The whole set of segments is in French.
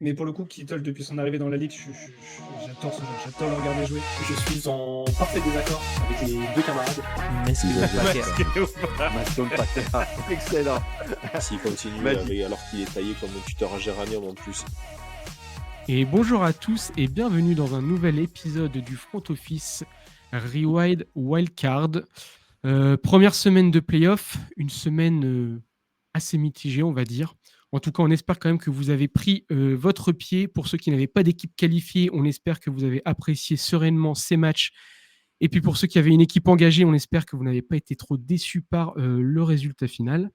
Mais pour le coup, Kittle, depuis son arrivée dans la ligue, j'adore ce joueur, j'adore le regarder jouer. Je suis en parfait désaccord avec les deux camarades. Maston Packer. Excellent. S'il continue alors qu'il est taillé comme un tuteur à géranium en plus. Et bonjour à tous et bienvenue dans un nouvel épisode du Front Office Rewind Wildcard. Première semaine de playoff, une semaine assez mitigée on va dire. En tout cas, on espère quand même que vous avez pris votre pied. Pour ceux qui n'avaient pas d'équipe qualifiée, on espère que vous avez apprécié sereinement ces matchs. Et puis pour ceux qui avaient une équipe engagée, on espère que vous n'avez pas été trop déçus par le résultat final.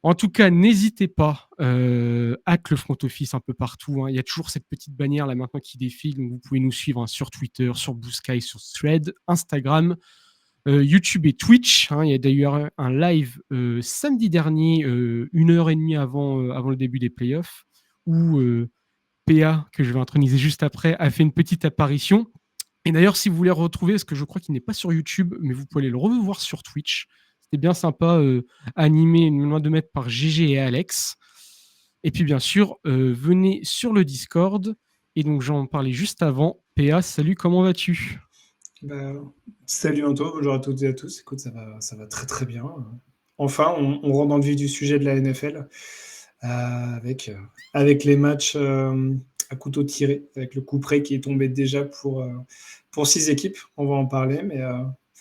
En tout cas, n'hésitez pas à le front office un peu partout. Il y a toujours cette petite bannière là maintenant qui défile. Donc vous pouvez nous suivre sur Twitter, sur Blue Sky, sur Thread, Instagram, YouTube et Twitch. Il y a d'ailleurs un live samedi dernier, 1h30 avant le début des playoffs, où PA, que je vais introniser juste après, a fait une petite apparition. Et d'ailleurs, si vous voulez retrouver, parce que je crois qu'il n'est pas sur YouTube, mais vous pouvez aller le revoir sur Twitch. C'était bien sympa, animé loin de mettre par GG et Alex. Et puis bien sûr, venez sur le Discord. Et donc j'en parlais juste avant. PA, salut, comment vas-tu ? Salut Anto, bonjour à toutes et à tous. Écoute, ça va très très bien. Enfin, on rentre dans le vif du sujet de la NFL avec les matchs à couteau tiré, avec le coup près qui est tombé déjà pour 6 équipes. On va en parler, mais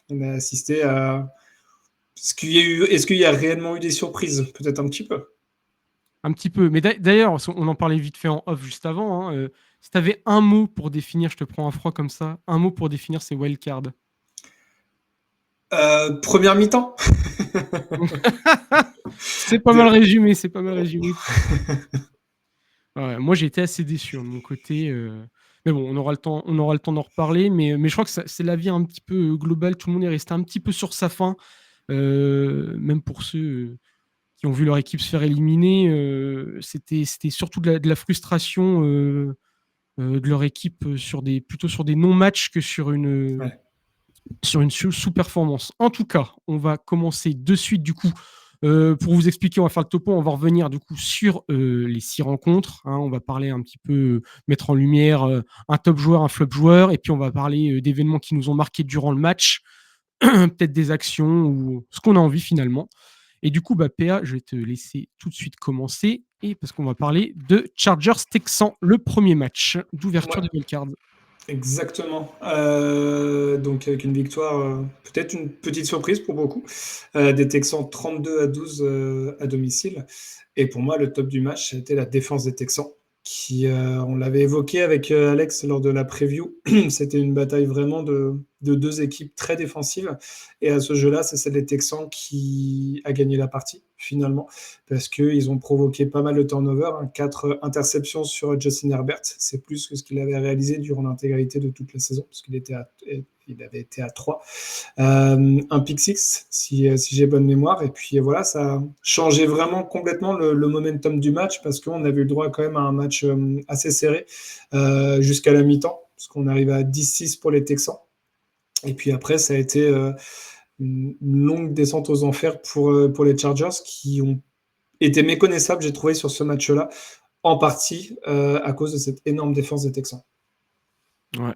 on a assisté à... Est-ce qu'il y a réellement eu des surprises ? Peut-être un petit peu. Un petit peu. Mais d'ailleurs, on en parlait vite fait en off juste avant. Si tu avais un mot pour définir, je te prends un froid comme ça, un mot pour définir ces wildcards. Première mi-temps. C'est pas mal résumé. Ouais, moi, j'ai été assez déçu de mon côté. Mais bon, on aura le temps d'en reparler. Mais je crois que c'est l'avis un petit peu global. Tout le monde est resté un petit peu sur sa faim. Même pour ceux qui ont vu leur équipe se faire éliminer, c'était surtout de la frustration de leur équipe plutôt sur des non-matchs que sur une sous-performance. En tout cas, on va commencer de suite du coup. Pour vous expliquer, on va faire le topo, on va revenir du coup sur les 6 rencontres. On va parler un petit peu, mettre en lumière un top joueur, un flop joueur, et puis on va parler d'événements qui nous ont marqués durant le match, peut-être des actions ou ce qu'on a envie finalement. Et du coup, PA, je vais te laisser tout de suite commencer, et parce qu'on va parler de Chargers-Texans, le premier match d'ouverture des wildcards. Exactement. Donc avec une victoire, peut-être une petite surprise pour beaucoup, des Texans 32-12 à domicile. Et pour moi, le top du match, c'était la défense des Texans, qui, on l'avait évoqué avec Alex lors de la preview, c'était une bataille vraiment de 2 équipes très défensives. Et à ce jeu-là, c'est celle des Texans qui a gagné la partie, finalement, parce qu'ils ont provoqué pas mal de turnover, 4 interceptions sur Justin Herbert. C'est plus que ce qu'il avait réalisé durant l'intégralité de toute la saison, parce qu'il avait été à 3. Un pick six, si j'ai bonne mémoire. Et puis voilà, ça a changé vraiment complètement le momentum du match, parce qu'on avait eu le droit quand même à un match assez serré jusqu'à la mi-temps, parce qu'on arrivait à 10-6 pour les Texans. Et puis après, ça a été une longue descente aux enfers pour les Chargers, qui ont été méconnaissables, j'ai trouvé, sur ce match-là, en partie à cause de cette énorme défense des Texans. Ouais.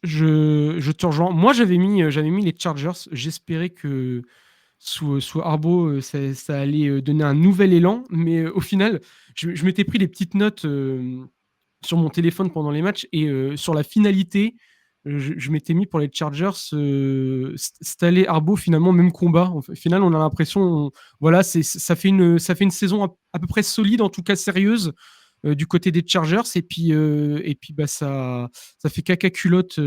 Je te rejoins. Moi, j'avais mis les Chargers. J'espérais que sous Harbaugh, ça allait donner un nouvel élan. Mais au final, je m'étais pris des petites notes sur mon téléphone pendant les matchs. Et sur la finalité, je m'étais mis pour les Chargers. Staley, Harbaugh, finalement, même combat. Au final, on a l'impression... voilà, ça fait une saison à peu près solide, en tout cas sérieuse. Du côté des Chargers, et puis ça fait caca culotte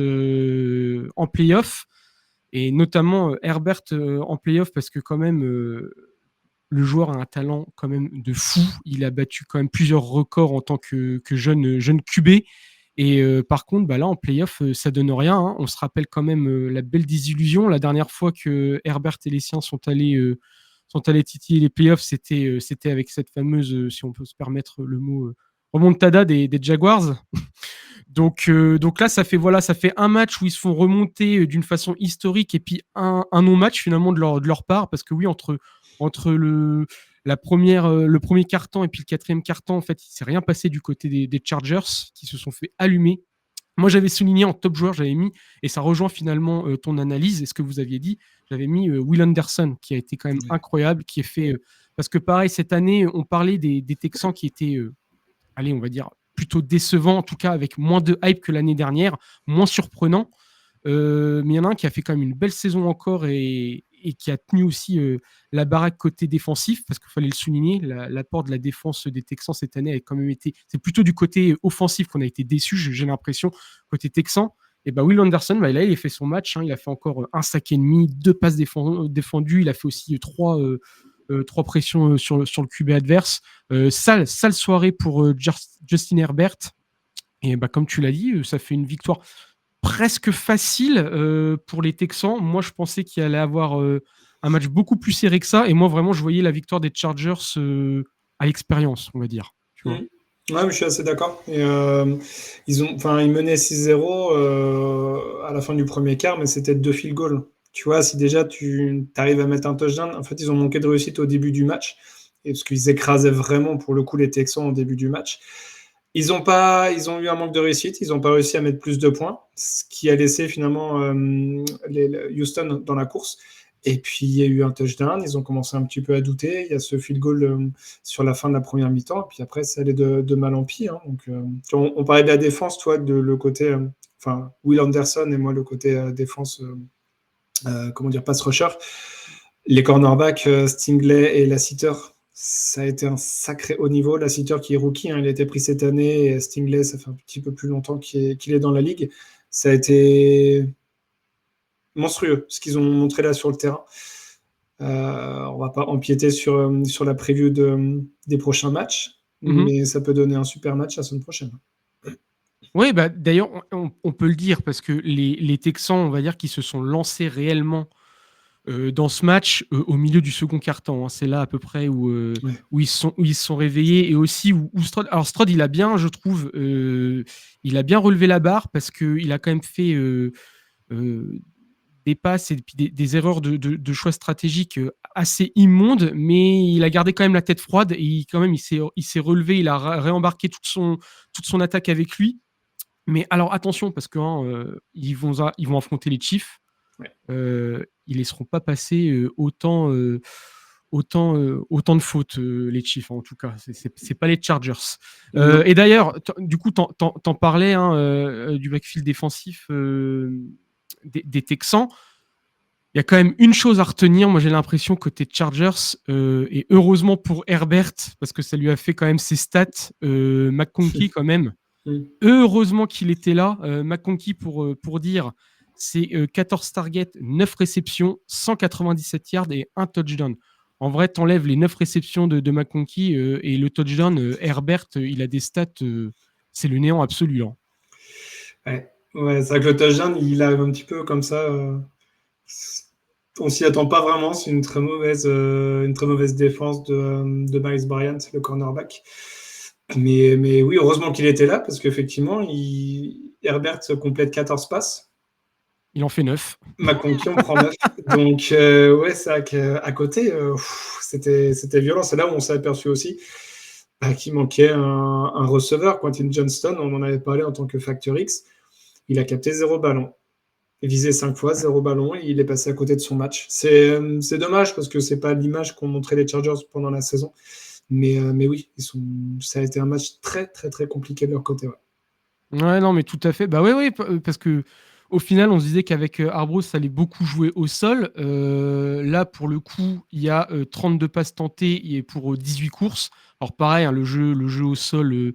en playoff, et notamment Herbert en playoff, parce que quand même le joueur a un talent quand même de fou. Il a battu quand même plusieurs records en tant que jeune QB, et par contre là en playoff ça donne rien. On se rappelle quand même la belle désillusion la dernière fois que Herbert et les siens sont allés titiller les playoffs, c'était avec cette fameuse, si on peut se permettre le mot, remontada des Jaguars. Donc là, ça fait un match où ils se font remonter d'une façon historique, et puis un non-match finalement de leur part, parce que oui, entre le premier quart-temps et puis le quatrième quart-temps, en fait, il ne s'est rien passé du côté des Chargers qui se sont fait allumer. Moi, j'avais souligné en top joueur, j'avais mis, et ça rejoint finalement ton analyse et ce que vous aviez dit, j'avais mis Will Anderson, qui a été quand même incroyable, qui est fait. Parce que pareil, cette année, on parlait des Texans qui étaient, allez, on va dire, plutôt décevants, en tout cas avec moins de hype que l'année dernière, moins surprenant. Mais il y en a un qui a fait quand même une belle saison encore et qui a tenu aussi la baraque côté défensif, parce qu'il fallait le souligner, l'apport de la défense des Texans cette année a quand même été... C'est plutôt du côté offensif qu'on a été déçus, j'ai l'impression, côté Texan. Et Will Anderson, là, il a fait son match, il a fait encore un sac et demi, 2 passes défendues, il a fait aussi 3 pressions sur le QB adverse. Sale soirée pour Justin Herbert. Et comme tu l'as dit, ça fait une victoire presque facile pour les Texans. Moi, je pensais qu'il allait avoir un match beaucoup plus serré que ça. Et moi, vraiment, je voyais la victoire des Chargers à l'expérience, on va dire. Tu vois. Ouais, mais je suis assez d'accord. Et, ils menaient 6-0 à la fin du premier quart, mais c'était 2 field goals. Tu vois, si déjà tu arrives à mettre un touchdown, en fait, ils ont manqué de réussite au début du match, et parce qu'ils écrasaient vraiment, pour le coup, les Texans au début du match. Ils ont eu un manque de réussite, ils n'ont pas réussi à mettre plus de points, ce qui a laissé finalement Houston dans la course. Et puis, il y a eu un touchdown, ils ont commencé un petit peu à douter. Il y a ce field goal sur la fin de la première mi-temps, et puis après, ça allait de mal en pis. Donc, on parlait de la défense, toi, de le côté, Will Anderson, et moi, le côté défense, pass rusher. Les cornerbacks, Stingley et Lassiter, ça a été un sacré haut niveau. Lassiter qui est rookie, il a été pris cette année, et Stingley, ça fait un petit peu plus longtemps qu'il est dans la ligue. Ça a été monstrueux, ce qu'ils ont montré là sur le terrain. On va pas empiéter sur la preview des prochains matchs, mais ça peut donner un super match la semaine prochaine. Oui, d'ailleurs, on peut le dire, parce que les Texans, on va dire, qui se sont lancés réellement dans ce match au milieu du second quart-temps. C'est là à peu près où ils se sont réveillés, et aussi où Stroud... Alors Stroud, il a bien, je trouve, il a bien relevé la barre, parce qu'il a quand même fait des passes et puis des erreurs de choix stratégiques assez immondes, mais il a gardé quand même la tête froide, et il s'est relevé, il a réembarqué toute son attaque avec lui. Mais alors attention, parce que ils vont affronter les Chiefs. Ils laisseront pas passer autant de fautes, les Chiefs, en tout cas. C'est pas les Chargers. Et d'ailleurs, du coup, t'en parlais du backfield défensif des Texans. Il y a quand même une chose à retenir, moi j'ai l'impression, côté Chargers, et heureusement pour Herbert, parce que ça lui a fait quand même ses stats, McConkey quand même. Heureusement qu'il était là. McConkey, pour dire, c'est 14 targets, 9 réceptions, 197 yards et 1 touchdown. En vrai, t'enlèves les 9 réceptions de McConkey et le touchdown, Herbert, il a des stats, c'est le néant absolu là. Ouais, c'est vrai que le touchdown, il arrive un petit peu comme ça. On s'y attend pas vraiment. C'est une très mauvaise défense de Miles Bryant, le cornerback. Mais oui, heureusement qu'il était là, parce qu'effectivement, Herbert complète 14 passes. Il en fait 9. McConkey en prend 9. Donc, c'est vrai qu'à côté, c'était violent. C'est là où on s'est aperçu aussi qu'il manquait un receveur. Quentin Johnston, on en avait parlé en tant que Factor X. Il a capté 0 ballon. Il visait 5 fois, 0 ballon, et il est passé à côté de son match. C'est dommage, parce que c'est pas l'image qu'ont montré les Chargers pendant la saison. Mais oui, ça a été un match très, très, très compliqué de leur côté. Ouais, non, mais tout à fait. Oui, parce que au final, on se disait qu'avec Arbroath, ça allait beaucoup jouer au sol. Là, pour le coup, il y a 32 passes tentées et pour 18 courses. Alors pareil, le jeu au sol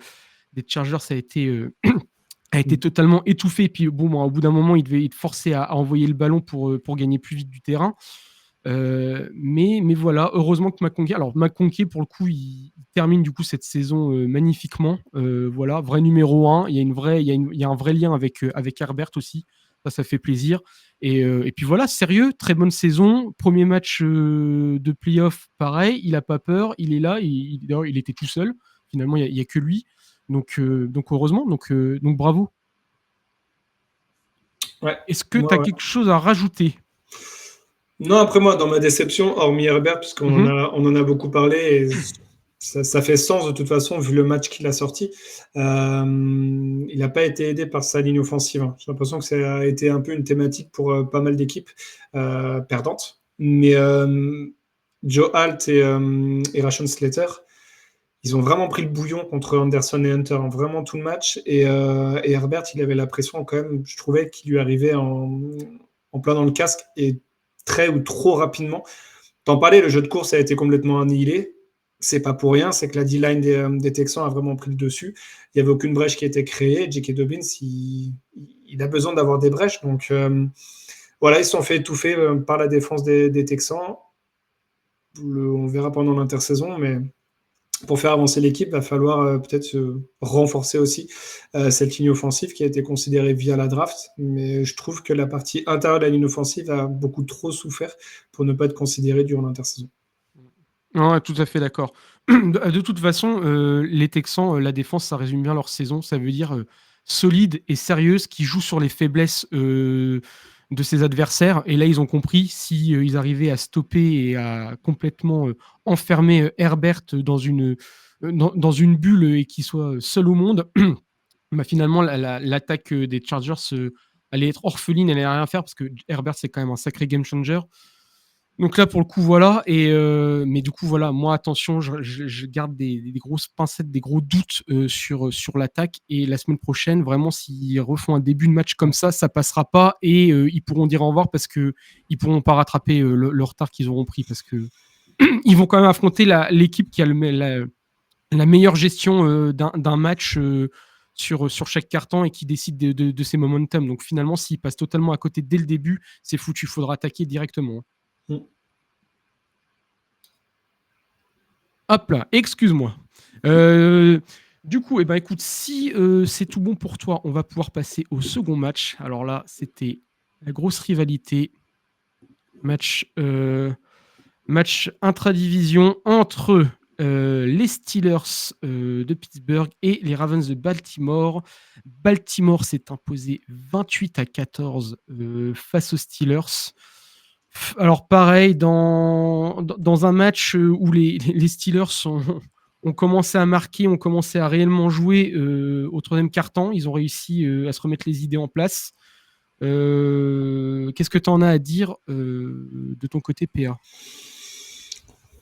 des Chargers, ça a été totalement étouffé. Et puis au bout d'un moment, il devait être forcé à envoyer le ballon pour gagner plus vite du terrain. Mais voilà, heureusement que McConkey, pour le coup, il termine du coup cette saison magnifiquement. Voilà, vrai numéro 1. Il y a un vrai lien avec Herbert aussi. Ça fait plaisir. Et puis voilà, sérieux, très bonne saison. Premier match de playoff, pareil. Il n'a pas peur. Il est là. D'ailleurs, il était tout seul. Finalement, il n'y a que lui. Donc heureusement. Donc bravo. Ouais. Est-ce que tu as quelque chose à rajouter ? Non, après moi, dans ma déception, hormis Herbert, puisqu'on Mhm. on en a beaucoup parlé, et ça fait sens de toute façon, vu le match qu'il a sorti. Il n'a pas été aidé par sa ligne offensive, hein. J'ai l'impression que ça a été un peu une thématique pour pas mal d'équipes perdantes. Mais Joe Alt et Rashawn Slater, ils ont vraiment pris le bouillon contre Anderson et Hunter, hein, vraiment tout le match. Et Herbert, il avait la pression quand même, je trouvais qu'il lui arrivait en plein dans le casque et très ou trop rapidement. T'en parlais, le jeu de course a été complètement annihilé. C'est pas pour rien, c'est que la D-line des Texans a vraiment pris le dessus. Il n'y avait aucune brèche qui a été créée. J.K. Dobbins, il a besoin d'avoir des brèches. Donc voilà, ils se sont fait étouffer par la défense des Texans. On verra pendant l'intersaison, mais pour faire avancer l'équipe, il va falloir peut-être renforcer aussi cette ligne offensive qui a été considérée via la draft. Mais je trouve que la partie intérieure de la ligne offensive a beaucoup trop souffert pour ne pas être considérée durant l'intersaison. Ouais, tout à fait d'accord. De toute façon, les Texans, la défense, ça résume bien leur saison. Ça veut dire solide et sérieuse, qui joue sur les faiblesses de ses adversaires. Et là, ils ont compris, si ils arrivaient à stopper et à complètement enfermer Herbert dans une bulle et qu'il soit seul au monde, bah, finalement, l'attaque des Chargers allait être orpheline, elle n'allait rien faire parce que Herbert, c'est quand même un sacré game changer. Donc là, pour le coup, voilà. Mais du coup, voilà, moi, attention, je garde des grosses pincettes, des gros doutes sur l'attaque. Et la semaine prochaine, vraiment, s'ils refont un début de match comme ça passera pas. Et ils pourront dire au revoir parce qu'ils ne pourront pas rattraper le retard qu'ils auront pris. Parce que ils vont quand même affronter l'équipe qui a la meilleure gestion d'un match sur chaque carton et qui décide de ses momentum. Donc finalement, s'ils passent totalement à côté dès le début, c'est foutu. Il faudra attaquer directement. Mm. Hop là, excuse-moi. Du coup, écoute, si c'est tout bon pour toi, on va pouvoir passer au second match. Alors là, c'était la grosse rivalité. Match intra-division entre les Steelers de Pittsburgh et les Ravens de Baltimore. Baltimore s'est imposé 28-14 face aux Steelers. Alors pareil, dans un match où les Steelers ont commencé à marquer, ont commencé à réellement jouer au troisième quart-temps, ils ont réussi à se remettre les idées en place. Qu'est-ce que tu en as à dire de ton côté, PA?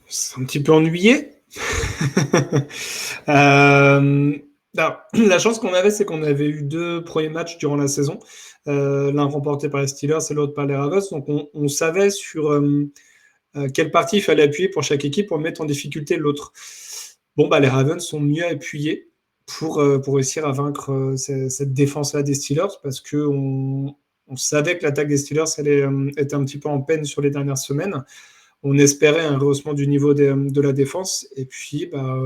C'est un petit peu ennuyé. Alors, la chance qu'on avait, c'est qu'on avait eu 2 premiers matchs durant la saison, l'un remporté par les Steelers et l'autre par les Ravens. Donc on savait sur quelle partie il fallait appuyer pour chaque équipe pour mettre en difficulté l'autre. Bon, bah, les Ravens sont mieux appuyés pour réussir à vaincre cette défense-là des Steelers parce qu'on savait que l'attaque des Steelers allait être un petit peu en peine sur les dernières semaines. On espérait un rehaussement du niveau de la défense. Et puis, bah,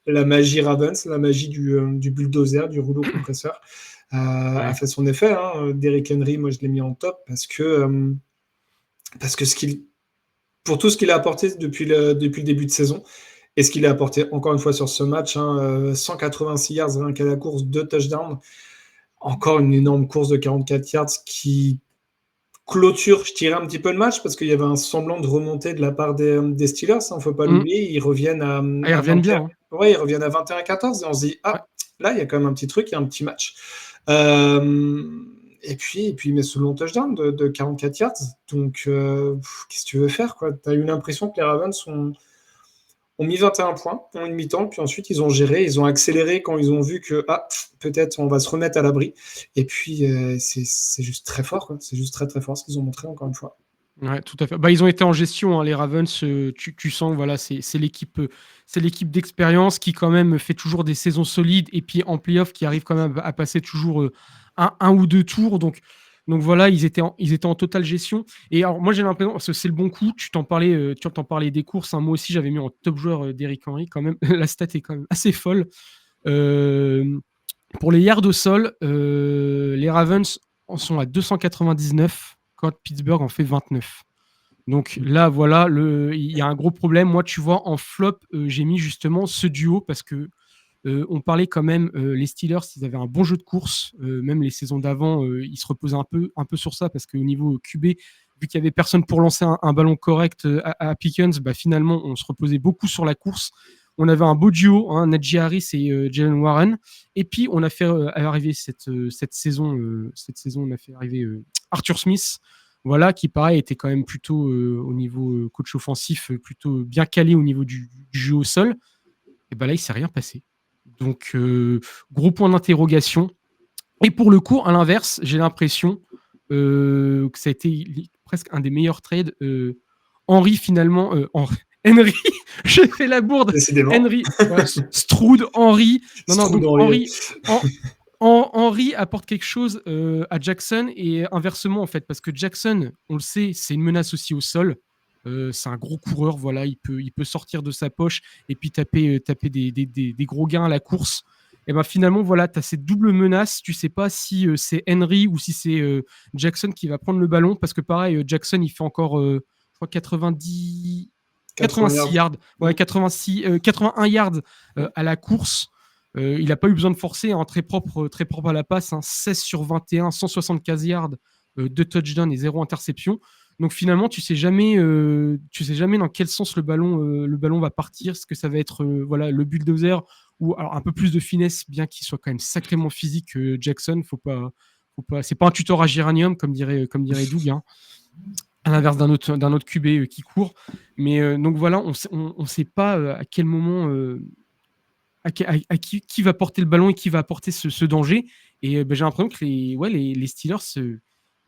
la magie Ravens, la magie du bulldozer, du rouleau compresseur, a fait son effet. Hein. Derrick Henry, moi, je l'ai mis en top parce que pour tout ce qu'il a apporté depuis le début de saison, et ce qu'il a apporté encore une fois sur ce match, 186 yards rien qu'à la course, 2 touchdowns, encore une énorme course de 44 yards qui clôture, je dirais, un petit peu le match parce qu'il y avait un semblant de remontée de la part des Steelers, il ne faut pas l'oublier, ils reviennent à, ils reviennent bien. Hein. Ouais, ils reviennent à 21-14 et on se dit, là, il y a quand même un petit truc, il y a un petit match. Et puis, il met ce long touchdown de 44 yards. Donc, qu'est-ce que tu veux faire, quoi? Tu as eu l'impression que les Ravens ont mis 21 points en une mi-temps, puis ensuite ils ont géré, ils ont accéléré quand ils ont vu que peut-être on va se remettre à l'abri. Et puis c'est juste très fort, quoi. C'est juste très très fort ce qu'ils ont montré encore une fois. Ouais, tout à fait. Bah, ils ont été en gestion, hein, les Ravens. Tu sens, voilà, c'est l'équipe d'expérience qui quand même fait toujours des saisons solides et puis en playoff qui arrive quand même à passer toujours un ou deux tours. Donc voilà, ils étaient en totale gestion. Et alors moi j'ai l'impression, parce que c'est le bon coup, tu t'en parlais des courses. Hein, moi aussi j'avais mis en top joueur d'Eric Henry quand même. La stat est quand même assez folle. Pour les yards au sol, les Ravens en sont à 299 quand Pittsburgh en fait 29. Donc là, voilà, il y a un gros problème. Moi, tu vois, en flop, j'ai mis justement ce duo parce que on parlait quand même, les Steelers, ils avaient un bon jeu de course. Même les saisons d'avant, ils se reposaient un peu sur ça parce qu'au niveau QB, vu qu'il n'y avait personne pour lancer un ballon correct à Pickens, finalement, on se reposait beaucoup sur la course. On avait un beau duo, Najee Harris et Jalen Warren. Et puis, on a fait arriver cette saison, on a fait arriver Arthur Smith, voilà, qui pareil était quand même plutôt au niveau coach offensif, plutôt bien calé au niveau du jeu au sol. Et là, il ne s'est rien passé. Donc, gros point d'interrogation. Et pour le coup, à l'inverse, j'ai l'impression que ça a été presque un des meilleurs trades. Henry, finalement, Henry, j'ai fait la bourde. Décidément. Henry, voilà, Stroud, Henry. Non, donc Henry apporte quelque chose à Jackson et inversement, en fait, parce que Jackson, on le sait, c'est une menace aussi au sol. C'est un gros coureur, voilà, il peut sortir de sa poche et puis taper des gros gains à la course. Et finalement, voilà, tu as cette double menace. Tu sais pas si c'est Henry ou si c'est Jackson qui va prendre le ballon, parce que pareil, Jackson, il fait encore, je crois, 86 yards. Ouais, 81 yards à la course. Il n'a pas eu besoin de forcer, très propre à la passe, 16 sur 21, 175 yards, 2 touchdowns et 0 interception. Donc finalement, tu sais jamais dans quel sens le ballon va partir. Est-ce que ça va être le bulldozer ou alors un peu plus de finesse, bien qu'il soit quand même sacrément physique, Jackson. C'est pas un tuteur à géranium comme dirait Doug, à l'inverse d'un autre QB qui court. Mais donc voilà, on sait pas à quel moment qui va porter le ballon et qui va apporter ce danger. Et j'ai l'impression que les Steelers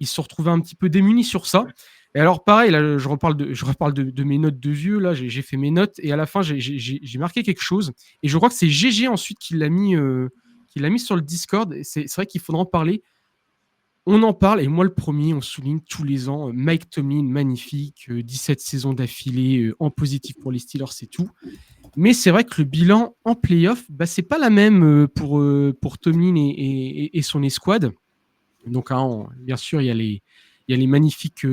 ils se sont retrouvés un petit peu démunis sur ça. Et alors pareil, là, je reparle de mes notes de vieux, là j'ai fait mes notes et à la fin j'ai marqué quelque chose et je crois que c'est GG ensuite qui l'a mis sur le Discord. Et c'est vrai qu'il faudra en parler. On en parle et moi le premier, on souligne tous les ans Mike Tomlin, magnifique, 17 saisons d'affilée en positif pour les Steelers, c'est tout. Mais c'est vrai que le bilan en playoff, c'est pas la même pour Tomlin et son escouade. Donc bien sûr, il y a les magnifiques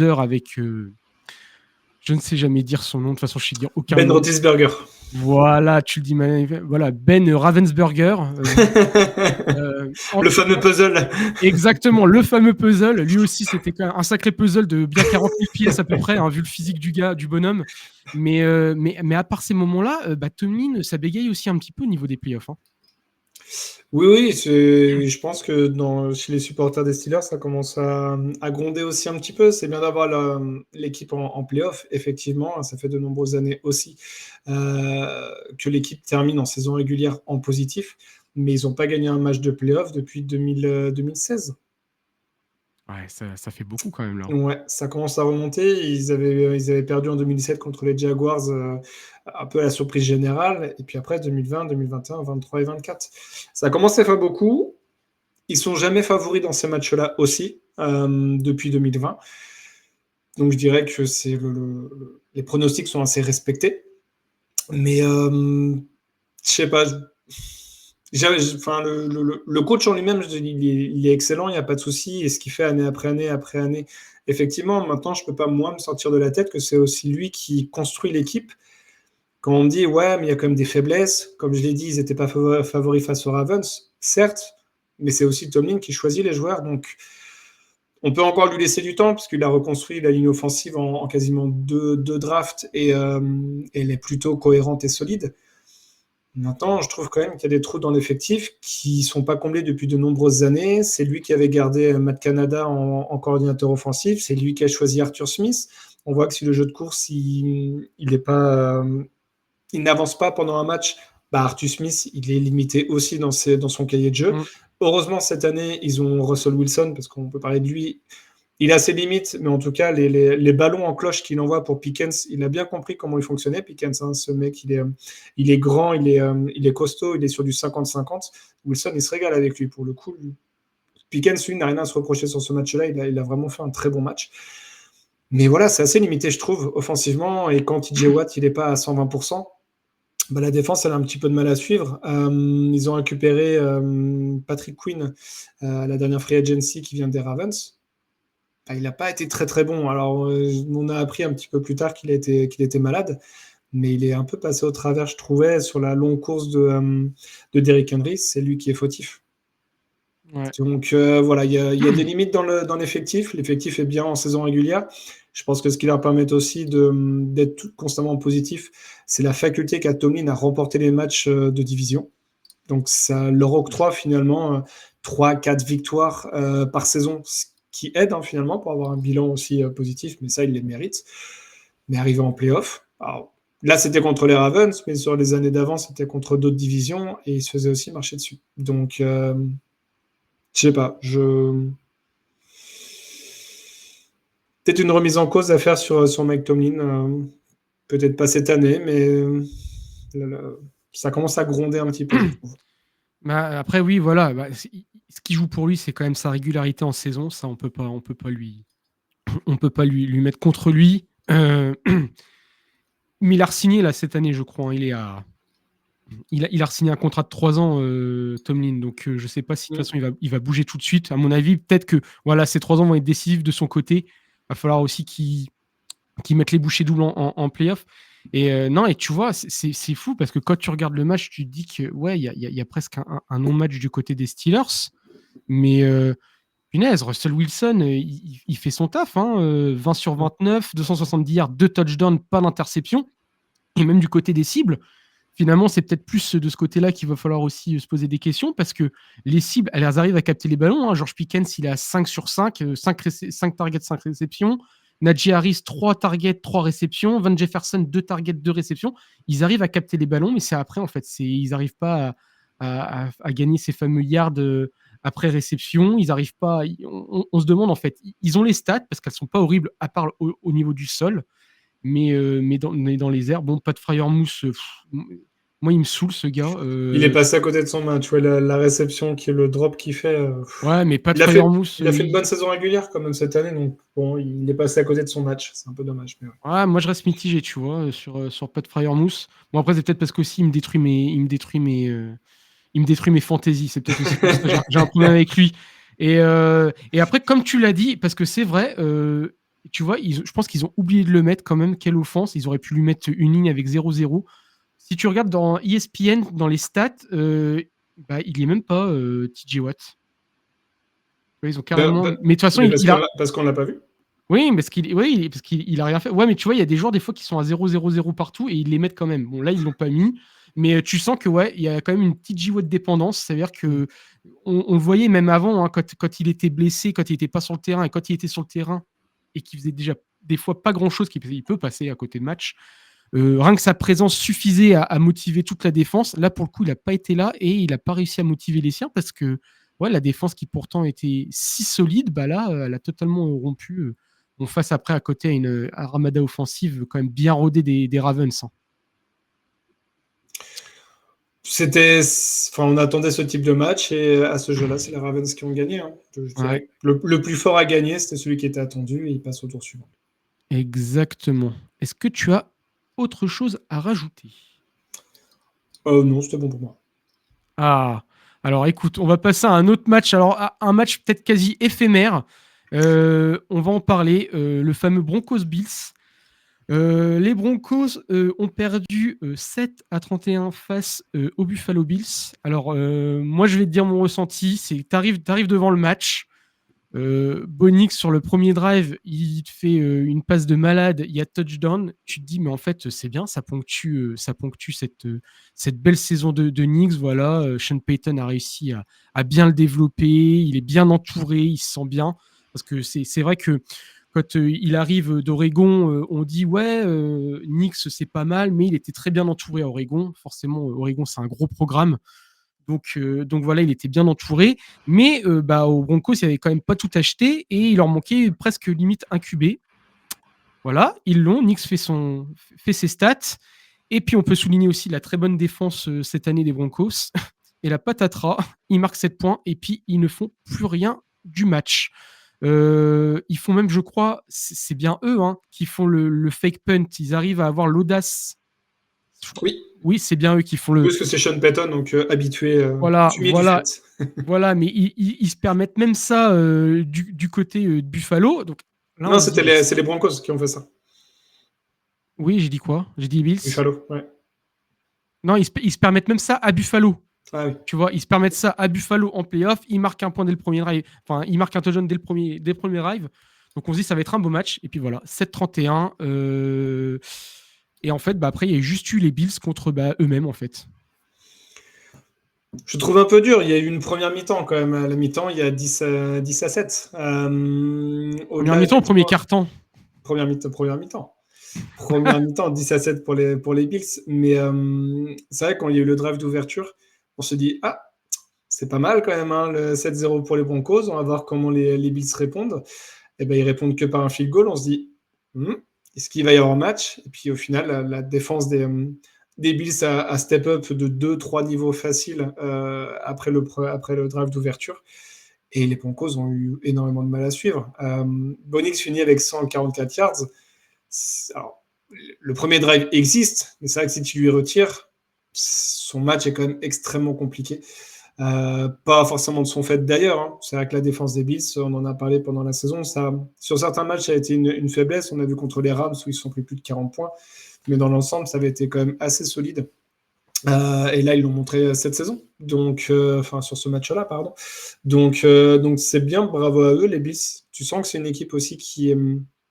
heures avec je ne sais jamais dire son nom, de toute façon je sais dire aucun Ben nom. Roethlisberger. Voilà, tu le dis, voilà, Ben Ravensburger. Le fameux puzzle. Exactement, le fameux puzzle. Lui aussi, c'était quand même un sacré puzzle de bien 40 000 pièces à peu près, vu le physique du bonhomme. Mais à part ces moments-là, Tomlin, ça bégaye aussi un petit peu au niveau des playoffs. Oui, je pense que chez les supporters des Steelers, ça commence à gronder aussi un petit peu. C'est bien d'avoir l'équipe en playoff, effectivement. Ça fait de nombreuses années aussi que l'équipe termine en saison régulière en positif, mais ils n'ont pas gagné un match de playoff depuis 2016. Ouais, ça fait beaucoup quand même là. Ouais, ça commence à remonter. Ils avaient perdu en 2017 contre les Jaguars, un peu à la surprise générale. Et puis après, 2020, 2021, 23 et 24. Ça commence à faire beaucoup. Ils sont jamais favoris dans ces matchs-là aussi, depuis 2020. Donc je dirais que les pronostics sont assez respectés. Mais je sais pas. Le coach en lui-même, il est excellent, il n'y a pas de souci. Et ce qu'il fait année après année après année, effectivement, maintenant, je ne peux pas, moi, me sortir de la tête que c'est aussi lui qui construit l'équipe. Quand on me dit, ouais, mais il y a quand même des faiblesses, comme je l'ai dit, ils n'étaient pas favoris face aux Ravens, certes, mais c'est aussi Tomlin qui choisit les joueurs. Donc, on peut encore lui laisser du temps, parce qu'il a reconstruit la ligne offensive en quasiment deux drafts et elle est plutôt cohérente et solide. Maintenant, je trouve quand même qu'il y a des trous dans l'effectif qui ne sont pas comblés depuis de nombreuses années. C'est lui qui avait gardé Matt Canada en coordinateur offensif. C'est lui qui a choisi Arthur Smith. On voit que si le jeu de course, il n'avance pas pendant un match, Arthur Smith, il est limité aussi dans son cahier de jeu. Heureusement, cette année, ils ont Russell Wilson, parce qu'on peut parler de lui. Il a ses limites, mais en tout cas, les ballons en cloche qu'il envoie pour Pickens, il a bien compris comment il fonctionnait, Pickens. Ce mec, il est grand, il est costaud, il est sur du 50-50. Wilson, il se régale avec lui, pour le coup. Pickens, lui, n'a rien à se reprocher sur ce match-là. Il a vraiment fait un très bon match. Mais voilà, c'est assez limité, je trouve, offensivement. Et quand TJ Watt, il n'est pas à 120%, la défense, elle a un petit peu de mal à suivre. Ils ont récupéré Patrick Quinn à la dernière free agency qui vient des Ravens. Il n'a pas été très très bon. Alors, on a appris un petit peu plus tard qu'il était malade, mais il est un peu passé au travers, je trouvais, sur la longue course de Derrick Henry. C'est lui qui est fautif. Ouais. Donc voilà, il y a des limites dans l'effectif. L'effectif est bien en saison régulière. Je pense que ce qui leur permet aussi d'être constamment positif, c'est la faculté qu'a Tomlin à remporter les matchs de division. Donc ça leur octroie finalement 3-4 victoires par saison, ce qui aide finalement pour avoir un bilan aussi positif, mais ça, ils les méritent. Mais arriver en playoff, alors, là c'était contre les Ravens, mais sur les années d'avant, c'était contre d'autres divisions et ils se faisaient aussi marcher dessus. Donc, je sais pas, peut-être une remise en cause à faire sur Mike Tomlin, peut-être pas cette année, mais ça commence à gronder un petit peu, je trouve. Bah, après, oui, voilà. Ce qui joue pour lui, c'est quand même sa régularité en saison. Ça, on peut pas lui mettre contre lui. Mais il a re-signé là cette année, je crois. Il a re-signé un contrat de 3 ans, Tomlin. Donc, je ne sais pas si de toute façon il va bouger tout de suite. À mon avis, peut-être que voilà, ces 3 ans vont être décisifs de son côté. Il va falloir aussi qu'il mette les bouchées doubles en playoff. Et non, et tu vois, c'est fou parce que quand tu regardes le match, tu te dis que ouais, il y a presque un non-match du côté des Steelers. Mais punaise, Russell Wilson, il fait son taf. 20 sur 29, 270 yards, 2 touchdowns, pas d'interception. Et même du côté des cibles, finalement, c'est peut-être plus de ce côté-là qu'il va falloir aussi se poser des questions parce que les cibles, elles arrivent à capter les ballons. George Pickens, il est à 5 sur 5, 5 targets, 5 réceptions. Najee Harris, 3 targets, 3 réceptions. Van Jefferson, 2 targets, 2 réceptions. Ils arrivent à capter les ballons, mais c'est après, en fait. Ils n'arrivent pas à gagner ces fameux yards après réception. Ils n'arrivent pas. On se demande, en fait, ils ont les stats parce qu'elles ne sont pas horribles à part au niveau du sol. Mais dans les airs, bon, Pat Freiermuth, moi, il me saoule, ce gars. Il est passé à côté de son match. Ouais, la réception, le drop qu'il fait. Ouais, mais Pat il a Freiermuth. fait une bonne saison régulière quand même cette année, donc bon, il est passé à côté de son match. C'est un peu dommage. Mais ouais. Ouais, moi, je reste mitigé, tu vois, sur Pat Freiermuth. Bon, après, c'est peut-être parce qu'aussi, il me détruit mes fantaisies. C'est peut-être aussi pour ça que j'ai un problème avec lui. Et après, comme tu l'as dit, parce que c'est vrai, tu vois, je pense qu'ils ont oublié de le mettre quand même. Quelle offense. Ils auraient pu lui mettre une ligne avec 0-0. Si tu regardes dans ESPN, dans les stats, il n'y est même pas TJ Watt. Ils ont carrément. Mais de toute façon, parce qu'on l'a pas vu. Oui, parce qu'il a rien fait. Ouais, mais tu vois, il y a des joueurs des fois qui sont à 0-0-0 partout et ils les mettent quand même. Bon, là, ils l'ont pas mis. Mais tu sens que ouais, il y a quand même une petite J-Watt dépendance. C'est-à-dire que on le voyait même avant, quand il était blessé, quand il n'était pas sur le terrain et quand il était sur le terrain et qu'il faisait déjà des fois pas grand-chose, il peut passer à côté de match. Rien que sa présence suffisait à motiver toute la défense. Là, pour le coup, il n'a pas été là et il n'a pas réussi à motiver les siens parce que ouais, la défense qui pourtant était si solide, là, elle a totalement rompu. On face après à côté à une armada offensive quand même bien rodée des Ravens. On attendait ce type de match et à ce jeu-là, c'est les Ravens qui ont gagné. Ouais. Le plus fort à gagner, c'était celui qui était attendu et il passe au tour suivant. Exactement. Est-ce que tu as autre chose à rajouter ? Non, c'était bon pour moi. Ah, alors écoute, on va passer à un autre match. Alors, un match peut-être quasi éphémère. On va en parler. Le fameux Broncos-Bills. Les Broncos ont perdu 7-31 face aux Buffalo Bills. Alors, moi, je vais te dire mon ressenti. C'est que t'arrives devant le match. Bonix, sur le premier drive, il te fait une passe de malade. Il y a touchdown. Tu te dis, mais en fait, c'est bien. Ça ponctue cette belle saison de Nix. Voilà, Sean Payton a réussi à bien le développer. Il est bien entouré. Il se sent bien. Parce que c'est vrai que quand il arrive d'Oregon, on dit ouais, Nix c'est pas mal, mais il était très bien entouré à Oregon. Forcément, Oregon c'est un gros programme, donc voilà, il était bien entouré. Mais aux Broncos, il avait quand même pas tout acheté et il leur manquait presque limite un QB. Voilà, ils l'ont. Nix fait ses stats. Et puis on peut souligner aussi la très bonne défense cette année des Broncos. Et la patatras, ils marquent 7 points et puis ils ne font plus rien du match. Ils font même, je crois, c'est bien eux qui font le fake punt. Ils arrivent à avoir l'audace. Oui, c'est bien eux qui font le. Plus que c'est Sean Payton, donc habitué. Voilà, mais ils se permettent même ça du côté de Buffalo. Donc, là, non, c'est les Broncos qui ont fait ça. Oui, j'ai dit quoi ? J'ai dit Bills. Buffalo, ouais. Non, ils se permettent même ça à Buffalo. Ah oui. Tu vois, ils se permettent ça à Buffalo en playoff. Ils marquent un point dès le premier drive. Enfin, ils marquent un touchdown dès le premier drive. Donc on se dit ça va être un beau match. Et puis voilà, 7-31. Et en fait, après, il y a juste eu les Bills contre eux-mêmes, en fait. Je trouve un peu dur. Il y a eu une première mi-temps quand même. À la mi-temps, il y a 10 à 7. Première Au-delà, mi-temps, premier effectivement, quart-temps. première mi-temps. Première mi-temps, 10 à 7 pour les Bills. Mais c'est vrai, quand il y a eu le drive d'ouverture, on se dit, ah, c'est pas mal quand même, hein, le 7-0 pour les Broncos. On va voir comment les Bills répondent. Et ben, ils répondent que par un field goal. On se dit, est-ce qu'il va y avoir un match? Et puis au final, la défense des Bills a step up de 2-3 niveaux faciles après le drive d'ouverture. Et les Broncos ont eu énormément de mal à suivre. Bonix finit avec 144 yards. Alors, le premier drive existe, mais c'est vrai que si tu lui retires, son match est quand même extrêmement compliqué. Pas forcément de son fait d'ailleurs. Hein. C'est vrai que la défense des Bills, on en a parlé pendant la saison, ça, sur certains matchs, ça a été une faiblesse. On a vu contre les Rams où ils sont pris plus de 40 points. Mais dans l'ensemble, ça avait été quand même assez solide. Et là, ils l'ont montré cette saison. Donc, enfin, sur ce match-là, pardon. Donc c'est bien, bravo à eux, les Bills. Tu sens que c'est une équipe aussi qui est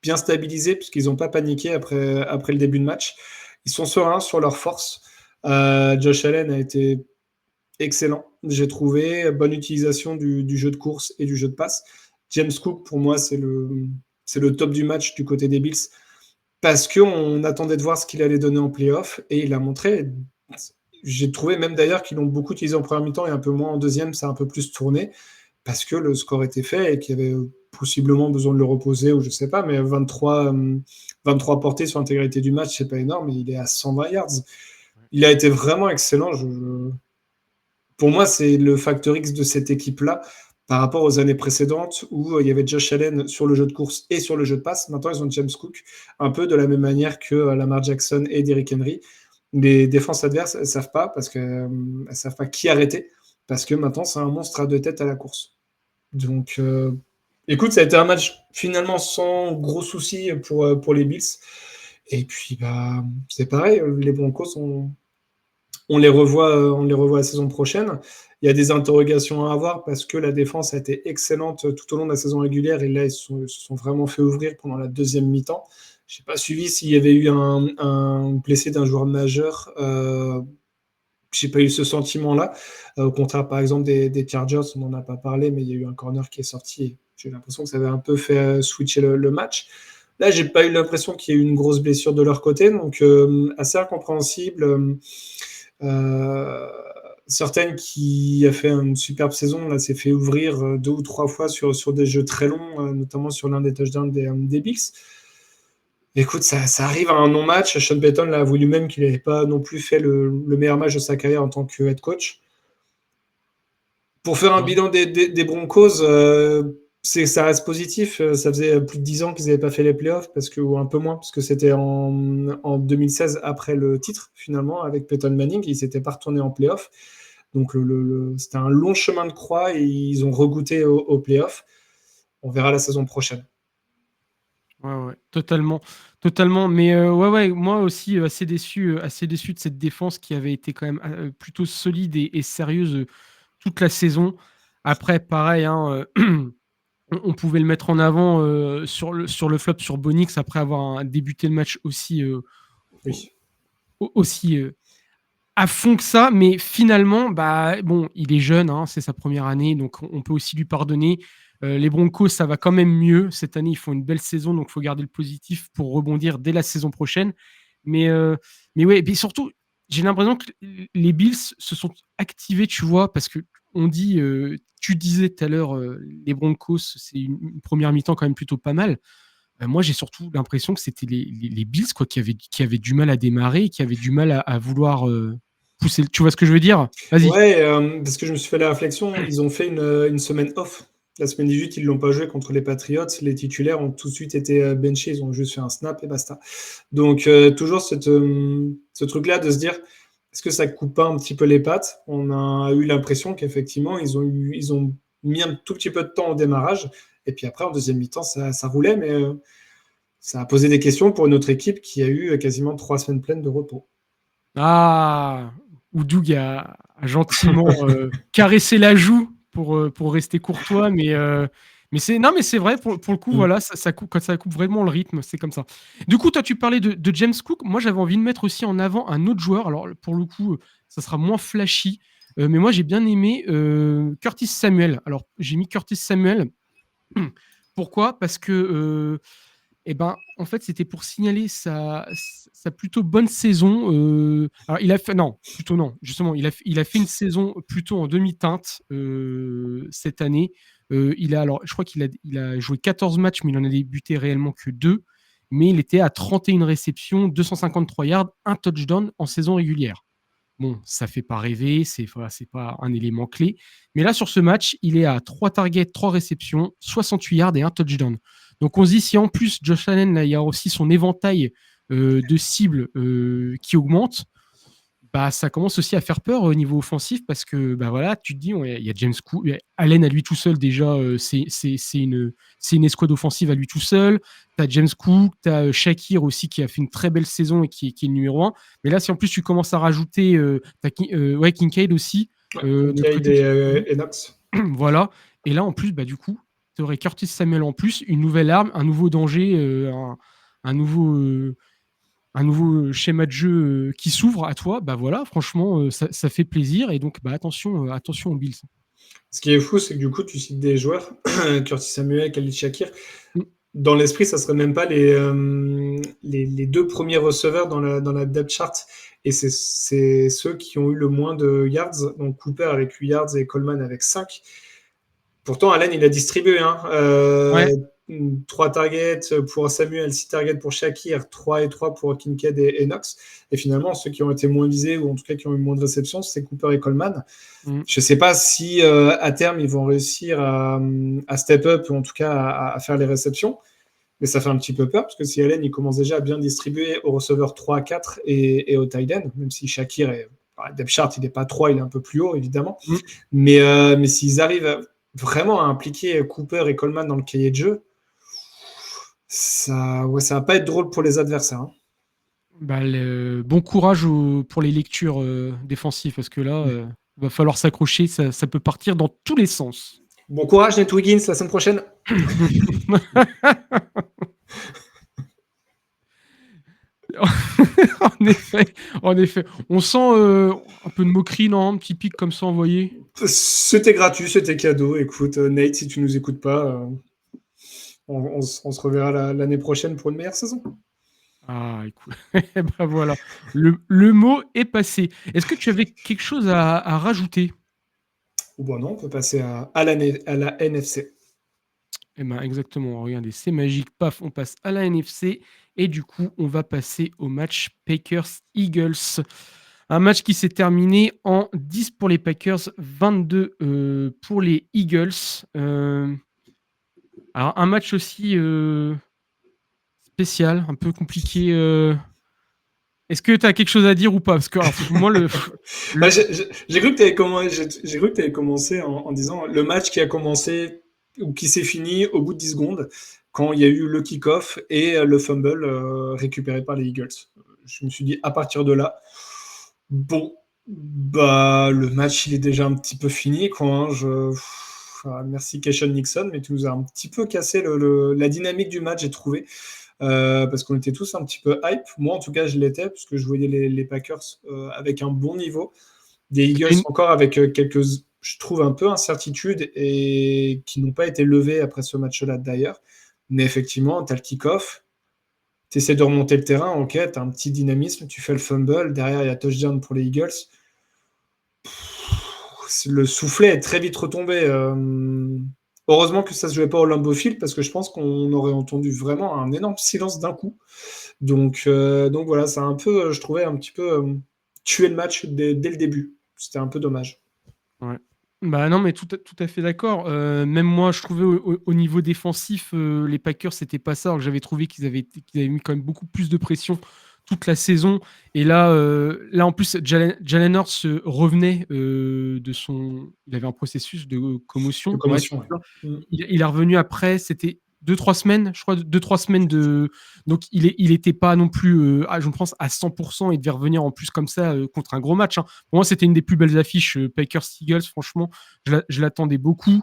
bien stabilisée, puisqu'ils n'ont pas paniqué après le début de match. Ils sont sereins sur leur force. Josh Allen a été excellent, j'ai trouvé. Bonne utilisation du jeu de course et du jeu de passe. James Cook, pour moi, c'est le top du match du côté des Bills, parce qu'on attendait de voir ce qu'il allait donner en playoff, et il a montré. J'ai trouvé même d'ailleurs qu'ils l'ont beaucoup utilisé en première mi-temps et un peu moins en deuxième, ça a un peu plus tourné, parce que le score était fait et qu'il y avait possiblement besoin de le reposer, ou je sais pas, mais 23 portées sur l'intégralité du match, c'est pas énorme, et il est à 120 yards. Il a été vraiment excellent. Pour moi, c'est le facteur X de cette équipe-là par rapport aux années précédentes où il y avait Josh Allen sur le jeu de course et sur le jeu de passe. Maintenant, ils ont James Cook, un peu de la même manière que Lamar Jackson et Derrick Henry. Les défenses adverses, elles ne savent pas, parce qu'elles ne savent pas qui arrêter, parce que maintenant, c'est un monstre à deux têtes à la course. Donc, écoute, ça a été un match finalement sans gros soucis pour les Bills. Et puis, c'est pareil, les Broncos, on les revoit la saison prochaine. Il y a des interrogations à avoir, parce que la défense a été excellente tout au long de la saison régulière, et là, ils se sont vraiment fait ouvrir pendant la deuxième mi-temps. Je n'ai pas suivi s'il y avait eu un blessé d'un joueur majeur. Je n'ai pas eu ce sentiment-là. Au contraire, par exemple, des Chargers, on n'en a pas parlé, mais il y a eu un corner qui est sorti, et j'ai l'impression que ça avait un peu fait switcher le match. Là, j'ai pas eu l'impression qu'il y ait eu une grosse blessure de leur côté, donc assez incompréhensible. Certaines qui a fait une superbe saison, là, s'est fait ouvrir 2 ou 3 fois sur des jeux très longs, notamment sur l'un des touchdowns des Bills. Écoute, ça arrive à un non-match. Sean Payton l'a avoué lui-même qu'il n'avait pas non plus fait le meilleur match de sa carrière en tant que head coach. Pour faire un bilan des Broncos, ça reste positif. Ça faisait plus de 10 ans qu'ils n'avaient pas fait les playoffs, ou un peu moins, parce que c'était en 2016, après le titre, finalement, avec Peyton Manning. Ils ne s'étaient pas retournés en playoffs. Donc, c'était un long chemin de croix, et ils ont regoûté aux playoffs. On verra la saison prochaine. Ouais, totalement. Mais ouais, moi aussi, assez déçu de cette défense qui avait été quand même plutôt solide et sérieuse toute la saison. Après, pareil, hein, on pouvait le mettre en avant sur le flop sur Bonix après avoir débuté le match aussi, Oui. aussi à fond que ça. Mais finalement, bon, il est jeune, hein, c'est sa première année, donc on peut aussi lui pardonner. Les Broncos, ça va quand même mieux. Cette année, ils font une belle saison, donc il faut garder le positif pour rebondir dès la saison prochaine. Mais ouais, et surtout, j'ai l'impression que les Bills se sont activés, tu vois, parce que on dit, tu disais tout à l'heure, les Broncos, c'est une première mi-temps quand même plutôt pas mal. Moi, j'ai surtout l'impression que c'était les Bills quoi, qui avaient du mal à démarrer, qui avaient du mal à vouloir pousser. Tu vois ce que je veux dire? Vas-y. Ouais, parce que je me suis fait la réflexion, ils ont fait une semaine off. La semaine 18, ils ne l'ont pas joué contre les Patriots. Les titulaires ont tout de suite été benchés. Ils ont juste fait un snap et basta. Donc, toujours ce truc-là de se dire, est-ce que ça ne coupe pas un petit peu les pattes? On a eu l'impression qu'effectivement, ils ont mis un tout petit peu de temps au démarrage. Et puis après, en deuxième mi-temps, ça roulait. Mais ça a posé des questions pour une autre équipe qui a eu quasiment 3 semaines pleines de repos. Ah, où Doug a gentiment caressé la joue pour rester courtois, mais c'est vrai, pour le coup, voilà, quand ça coupe vraiment le rythme, c'est comme ça. Du coup, toi, tu parlais de James Cook. Moi, j'avais envie de mettre aussi en avant un autre joueur. Alors, pour le coup, ça sera moins flashy, mais moi, j'ai bien aimé Curtis Samuel. Alors, j'ai mis Curtis Samuel. Pourquoi ? Parce que en fait, c'était pour signaler sa plutôt bonne saison. Alors, il a fait, non, plutôt non, justement, il a fait une saison plutôt en demi-teinte cette année. Alors, je crois il a joué 14 matchs, mais il en a débuté réellement que 2. Mais il était à 31 réceptions, 253 yards, un touchdown en saison régulière. Bon, ça fait pas rêver, c'est pas un élément clé. Mais là, sur ce match, il est à 3 targets, 3 réceptions, 68 yards et un touchdown. Donc on se dit, si en plus, Josh Allen, là, il y a aussi son éventail de cibles qui augmente, bah, ça commence aussi à faire peur au niveau offensif parce que bah, voilà, tu te dis, il y a James Cook, Allen à lui tout seul, déjà, c'est une escouade offensive à lui tout seul. Tu as James Cook, tu as Shakir aussi qui a fait une très belle saison et qui est le numéro 1. Mais là, si en plus tu commences à rajouter Kincaid aussi, Kincaid et Knox. Voilà. Et là, en plus, bah, du coup, tu aurais Curtis Samuel en plus, une nouvelle arme, un nouveau danger, un nouveau schéma de jeu qui s'ouvre à toi. Bah voilà, franchement, ça fait plaisir. Et donc, bah, attention aux Bills. Ce qui est fou, c'est que du coup, tu cites des joueurs, Curtis Samuel, Khalil Shakir. Mm. Dans l'esprit, ça serait même pas les deux premiers receveurs dans la depth chart. Et c'est ceux qui ont eu le moins de yards. Donc Cooper avec 8 yards et Coleman avec 5. Pourtant, Allen, il a distribué. Ouais. 3 targets pour Samuel, 6 targets pour Shakir, 3 et 3 pour Kincaid et Knox. Et finalement, ceux qui ont été moins visés, ou en tout cas qui ont eu moins de réceptions, c'est Cooper et Coleman. Je ne sais pas si à terme, ils vont réussir à step up, ou en tout cas à faire les réceptions. Mais ça fait un petit peu peur, parce que si Allen, il commence déjà à bien distribuer aux receveurs 3 à 4 et au tight end, même si Shakir est... depth chart, il n'est pas 3, il est un peu plus haut, évidemment. Mais s'ils arrivent vraiment à impliquer Cooper et Coleman dans le cahier de jeu, ça va pas être drôle pour les adversaires. Hein. Bah, bon courage pour les lectures défensives, parce que là, va falloir s'accrocher, ça peut partir dans tous les sens. Bon courage, Nate Wiggins, la semaine prochaine. En effet. On sent un peu de moquerie, non? Un petit pic comme ça envoyé. C'était gratuit, c'était cadeau. Écoute, Nate, si tu nous écoutes pas, on se reverra l'année prochaine pour une meilleure saison. Ah, écoute, ben voilà, le mot est passé. Est-ce que tu avais quelque chose à rajouter? Ou bon, non, on peut passer à la NFC. Eh ben exactement, regardez, c'est magique, paf, on passe à la NFC, et du coup, on va passer au match Packers-Eagles. Un match qui s'est terminé en 10 pour les Packers, 22 pour les Eagles. Alors, un match aussi spécial, un peu compliqué. Est-ce que tu as quelque chose à dire ou pas? Parce que alors, moi, j'ai cru que tu avais commencé en disant le match qui a commencé ou qui s'est fini au bout de 10 secondes quand il y a eu le kick-off et le fumble récupéré par les Eagles. Je me suis dit à partir de là, bon, bah le match il est déjà un petit peu fini. Quoi, hein. Merci Keshon Nixon, mais tu nous as un petit peu cassé la dynamique du match, j'ai trouvé. Parce qu'on était tous un petit peu hype. Moi, en tout cas, je l'étais, parce que je voyais les Packers avec un bon niveau. Des Eagles encore avec quelques, je trouve, un peu incertitudes et qui n'ont pas été levées après ce match-là d'ailleurs. Mais effectivement, tu as le kick-off, tu essaies de remonter le terrain, ok, tu as un petit dynamisme, tu fais le fumble, derrière il y a touchdown pour les Eagles. Le soufflet est très vite retombé. Heureusement que ça ne se jouait pas au Lambeau Field parce que je pense qu'on aurait entendu vraiment un énorme silence d'un coup. Donc voilà, ça a un peu, je trouvais, un petit peu tué le match dès le début. C'était un peu dommage. Ouais. Bah non, mais tout à fait d'accord. Même moi, je trouvais au niveau défensif, les Packers, c'était pas ça. Alors que j'avais trouvé qu'ils avaient mis quand même beaucoup plus de pression toute la saison. Et là en plus, Jalen Hurts revenait de son... Il avait un processus de commotion. De commotion, ouais. Il est revenu après. C'était 2-3 semaines, je crois, 2-3 semaines de. Donc, il était pas non plus, je pense, à 100%. Il devait revenir en plus comme ça contre un gros match. Hein. Pour moi, c'était une des plus belles affiches Packers-Eagles. Franchement, je l'attendais beaucoup.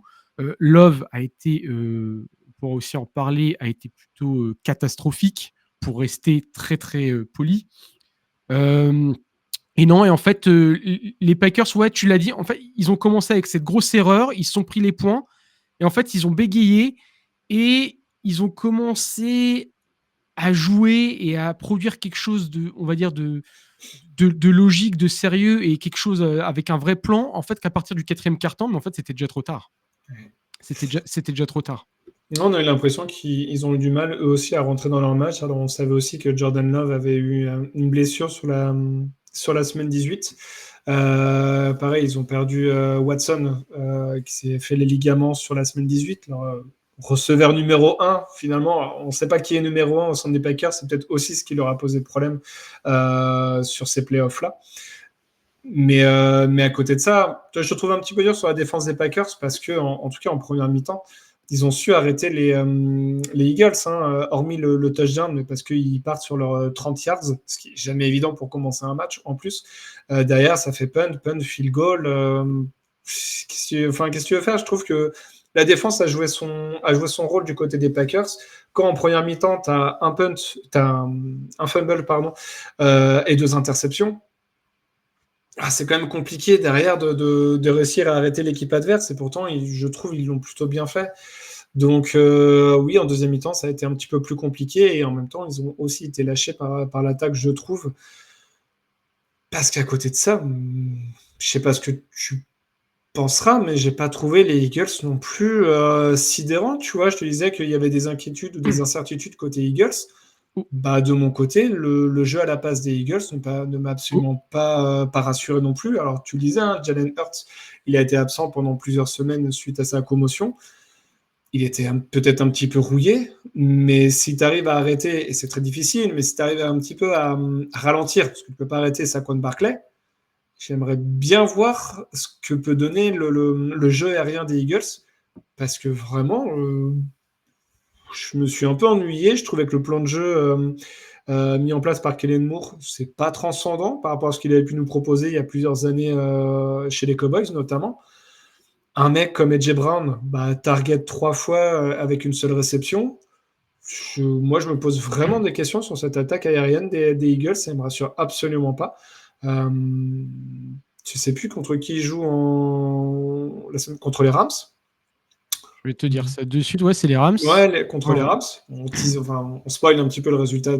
Love a été, on pourra aussi en parler, a été plutôt catastrophique pour rester très, très poli. Et non, et en fait, les Packers, ouais, tu l'as dit, en fait, ils ont commencé avec cette grosse erreur, ils se sont pris les points, et en fait, ils ont bégayé, et ils ont commencé à jouer et à produire quelque chose de, on va dire, de logique, de sérieux, et quelque chose avec un vrai plan, en fait, qu'à partir du 4e quart-temps, mais en fait, c'était déjà trop tard. C'était déjà trop tard. Non, on a eu l'impression qu'ils ont eu du mal, eux aussi, à rentrer dans leur match. Alors, on savait aussi que Jordan Love avait eu une blessure sur la semaine 18. Pareil, ils ont perdu Watson, qui s'est fait les ligaments sur la semaine 18. Leur receveur numéro 1, finalement, on ne sait pas qui est numéro 1 au sein des Packers. C'est peut-être aussi ce qui leur a posé problème sur ces playoffs-là. Mais à côté de ça, je te trouve un petit peu dur sur la défense des Packers parce que, en tout cas, en première mi-temps, ils ont su arrêter les Eagles, hormis le touchdown, mais parce qu'ils partent sur leurs 30 yards, ce qui n'est jamais évident pour commencer un match. En plus, derrière, ça fait punt, field goal. Qu'est-ce que tu veux faire? Je trouve que la défense a joué son rôle du côté des Packers. Quand en première mi-temps, tu as un punt, tu as un fumble, et 2 interceptions, c'est quand même compliqué derrière de réussir à arrêter l'équipe adverse, et pourtant, je trouve qu'ils l'ont plutôt bien fait. Donc oui, en deuxième mi-temps, ça a été un petit peu plus compliqué, et en même temps, ils ont aussi été lâchés par l'attaque, je trouve. Parce qu'à côté de ça, je sais pas ce que tu penseras, mais j'ai pas trouvé les Eagles non plus sidérants. Tu vois, je te disais qu'il y avait des inquiétudes ou des incertitudes côté Eagles. De mon côté, le jeu à la passe des Eagles ne m'a absolument pas rassuré non plus. Alors, tu le disais, Jalen Hurts, il a été absent pendant plusieurs semaines suite à sa commotion. Il était peut-être un petit peu rouillé, mais si tu arrives à arrêter, et c'est très difficile, mais si tu arrives un petit peu à ralentir, parce que tu ne peux pas arrêter Saquon Barkley, j'aimerais bien voir ce que peut donner le jeu aérien des Eagles, parce que vraiment, je me suis un peu ennuyé. Je trouvais que le plan de jeu mis en place par Kellen Moore, c'est pas transcendant par rapport à ce qu'il avait pu nous proposer il y a plusieurs années chez les Cowboys notamment. Un mec comme AJ Brown, target 3 fois avec une seule réception. Moi, je me pose vraiment des questions sur cette attaque aérienne des Eagles. Ça ne me rassure absolument pas. Je ne sais plus contre qui ils jouent contre les Rams. Je vais te dire ça de suite. Ouais, c'est les Rams. Ouais, contre les Rams. On spoil un petit peu le résultat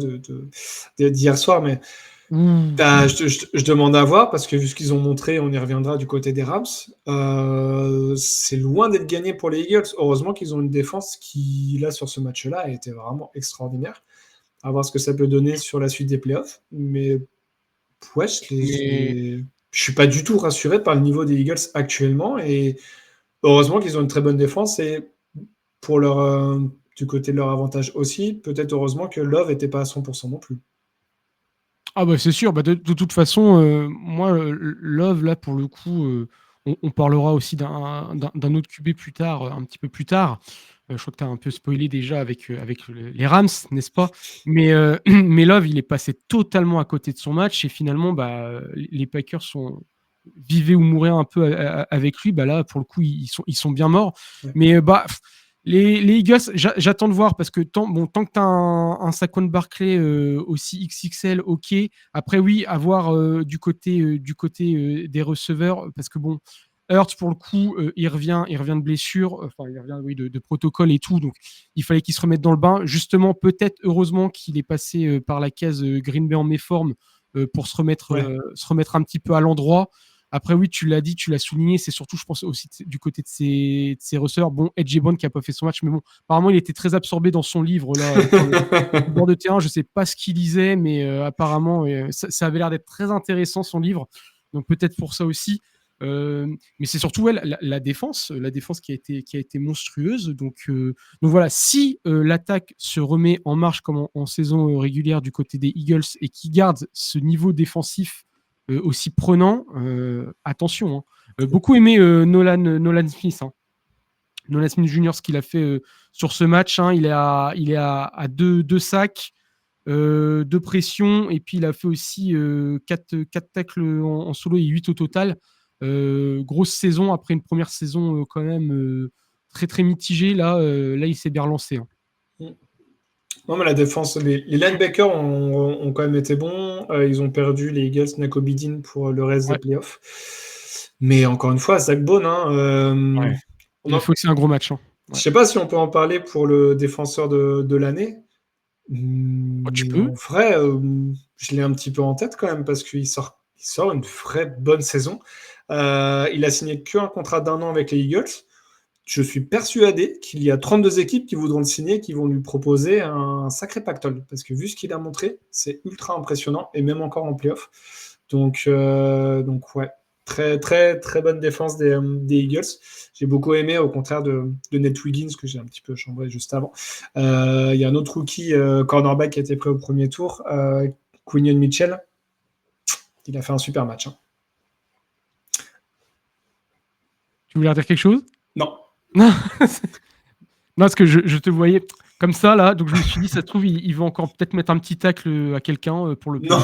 d'hier soir, mais je demande à voir, parce que vu ce qu'ils ont montré, on y reviendra du côté des Rams. C'est loin d'être gagné pour les Eagles. Heureusement qu'ils ont une défense qui, là, sur ce match-là, a été vraiment extraordinaire. À voir ce que ça peut donner sur la suite des playoffs. Mais ouais, je suis pas du tout rassuré par le niveau des Eagles actuellement. Et heureusement qu'ils ont une très bonne défense, et pour du côté de leur avantage aussi, peut-être heureusement que Love n'était pas à 100% non plus. C'est sûr. De toute façon, moi, Love, là, pour le coup, on parlera aussi d'un autre QB plus tard, un petit peu plus tard. Je crois que tu as un peu spoilé déjà avec les Rams, n'est-ce pas? Mais Love, il est passé totalement à côté de son match, et finalement, les Packers vivaient ou mouraient un peu avec lui. Là, pour le coup, ils sont bien morts. Ouais. Mais les Eagles, j'attends de voir, parce que tant que tu as un Saquon Barkley aussi XXL, ok. Après, oui, à voir du côté des receveurs, parce que Hurts, pour le coup, il revient de blessure, enfin, il revient de protocole et tout, donc il fallait qu'il se remette dans le bain. Justement, peut-être, heureusement, qu'il est passé par la case Green Bay en méforme pour se remettre un petit peu à l'endroit. Après, oui, tu l'as dit, tu l'as souligné, c'est surtout, je pense, aussi du côté de ses receveurs. AJ Brown qui n'a pas fait son match, mais apparemment, il était très absorbé dans son livre, là, le bord de terrain. Je ne sais pas ce qu'il lisait, mais apparemment, ça avait l'air d'être très intéressant, son livre. Donc, peut-être pour ça aussi. Mais c'est surtout la défense qui a été monstrueuse. Donc voilà, si l'attaque se remet en marche comme en saison régulière du côté des Eagles, et qui garde ce niveau défensif aussi prenant, attention. Beaucoup aimé Nolan Smith. Nolan Smith Jr., ce qu'il a fait sur ce match, hein, il est à deux sacs, 2 pressions, et puis il a fait aussi 4 tacles en solo et 8 au total. Grosse saison après une première saison quand même très très mitigée. Là, il s'est bien relancé. Hein. Non, mais la défense, les linebackers ont quand même été bons. Ils ont perdu les Eagles, Nakobe Dean pour le reste des playoffs. Mais encore une fois, Zach Bone. Il faut que c'est un gros match. Hein. Je sais pas si on peut en parler pour le défenseur de l'année. Tu peux. En vrai, je l'ai un petit peu en tête quand même parce qu'il sort une vraie bonne saison. Il a signé qu'un contrat d'1 an avec les Eagles. Je suis persuadé qu'il y a 32 équipes qui voudront le signer, qui vont lui proposer un sacré pactole. Parce que vu ce qu'il a montré, c'est ultra impressionnant, et même encore en playoff. Donc ouais, très, très, très bonne défense des Eagles. J'ai beaucoup aimé, au contraire de Nate Wiggins, que j'ai un petit peu chambré juste avant. Il y a un autre rookie, cornerback, qui a été pris au premier tour, Quinion Mitchell. Il a fait un super match. Hein. Tu voulais dire quelque chose ? Non. Non, parce que je te voyais comme ça, là, donc je me suis dit, ça se trouve, il va encore peut-être mettre un petit tacle à quelqu'un pour le Non.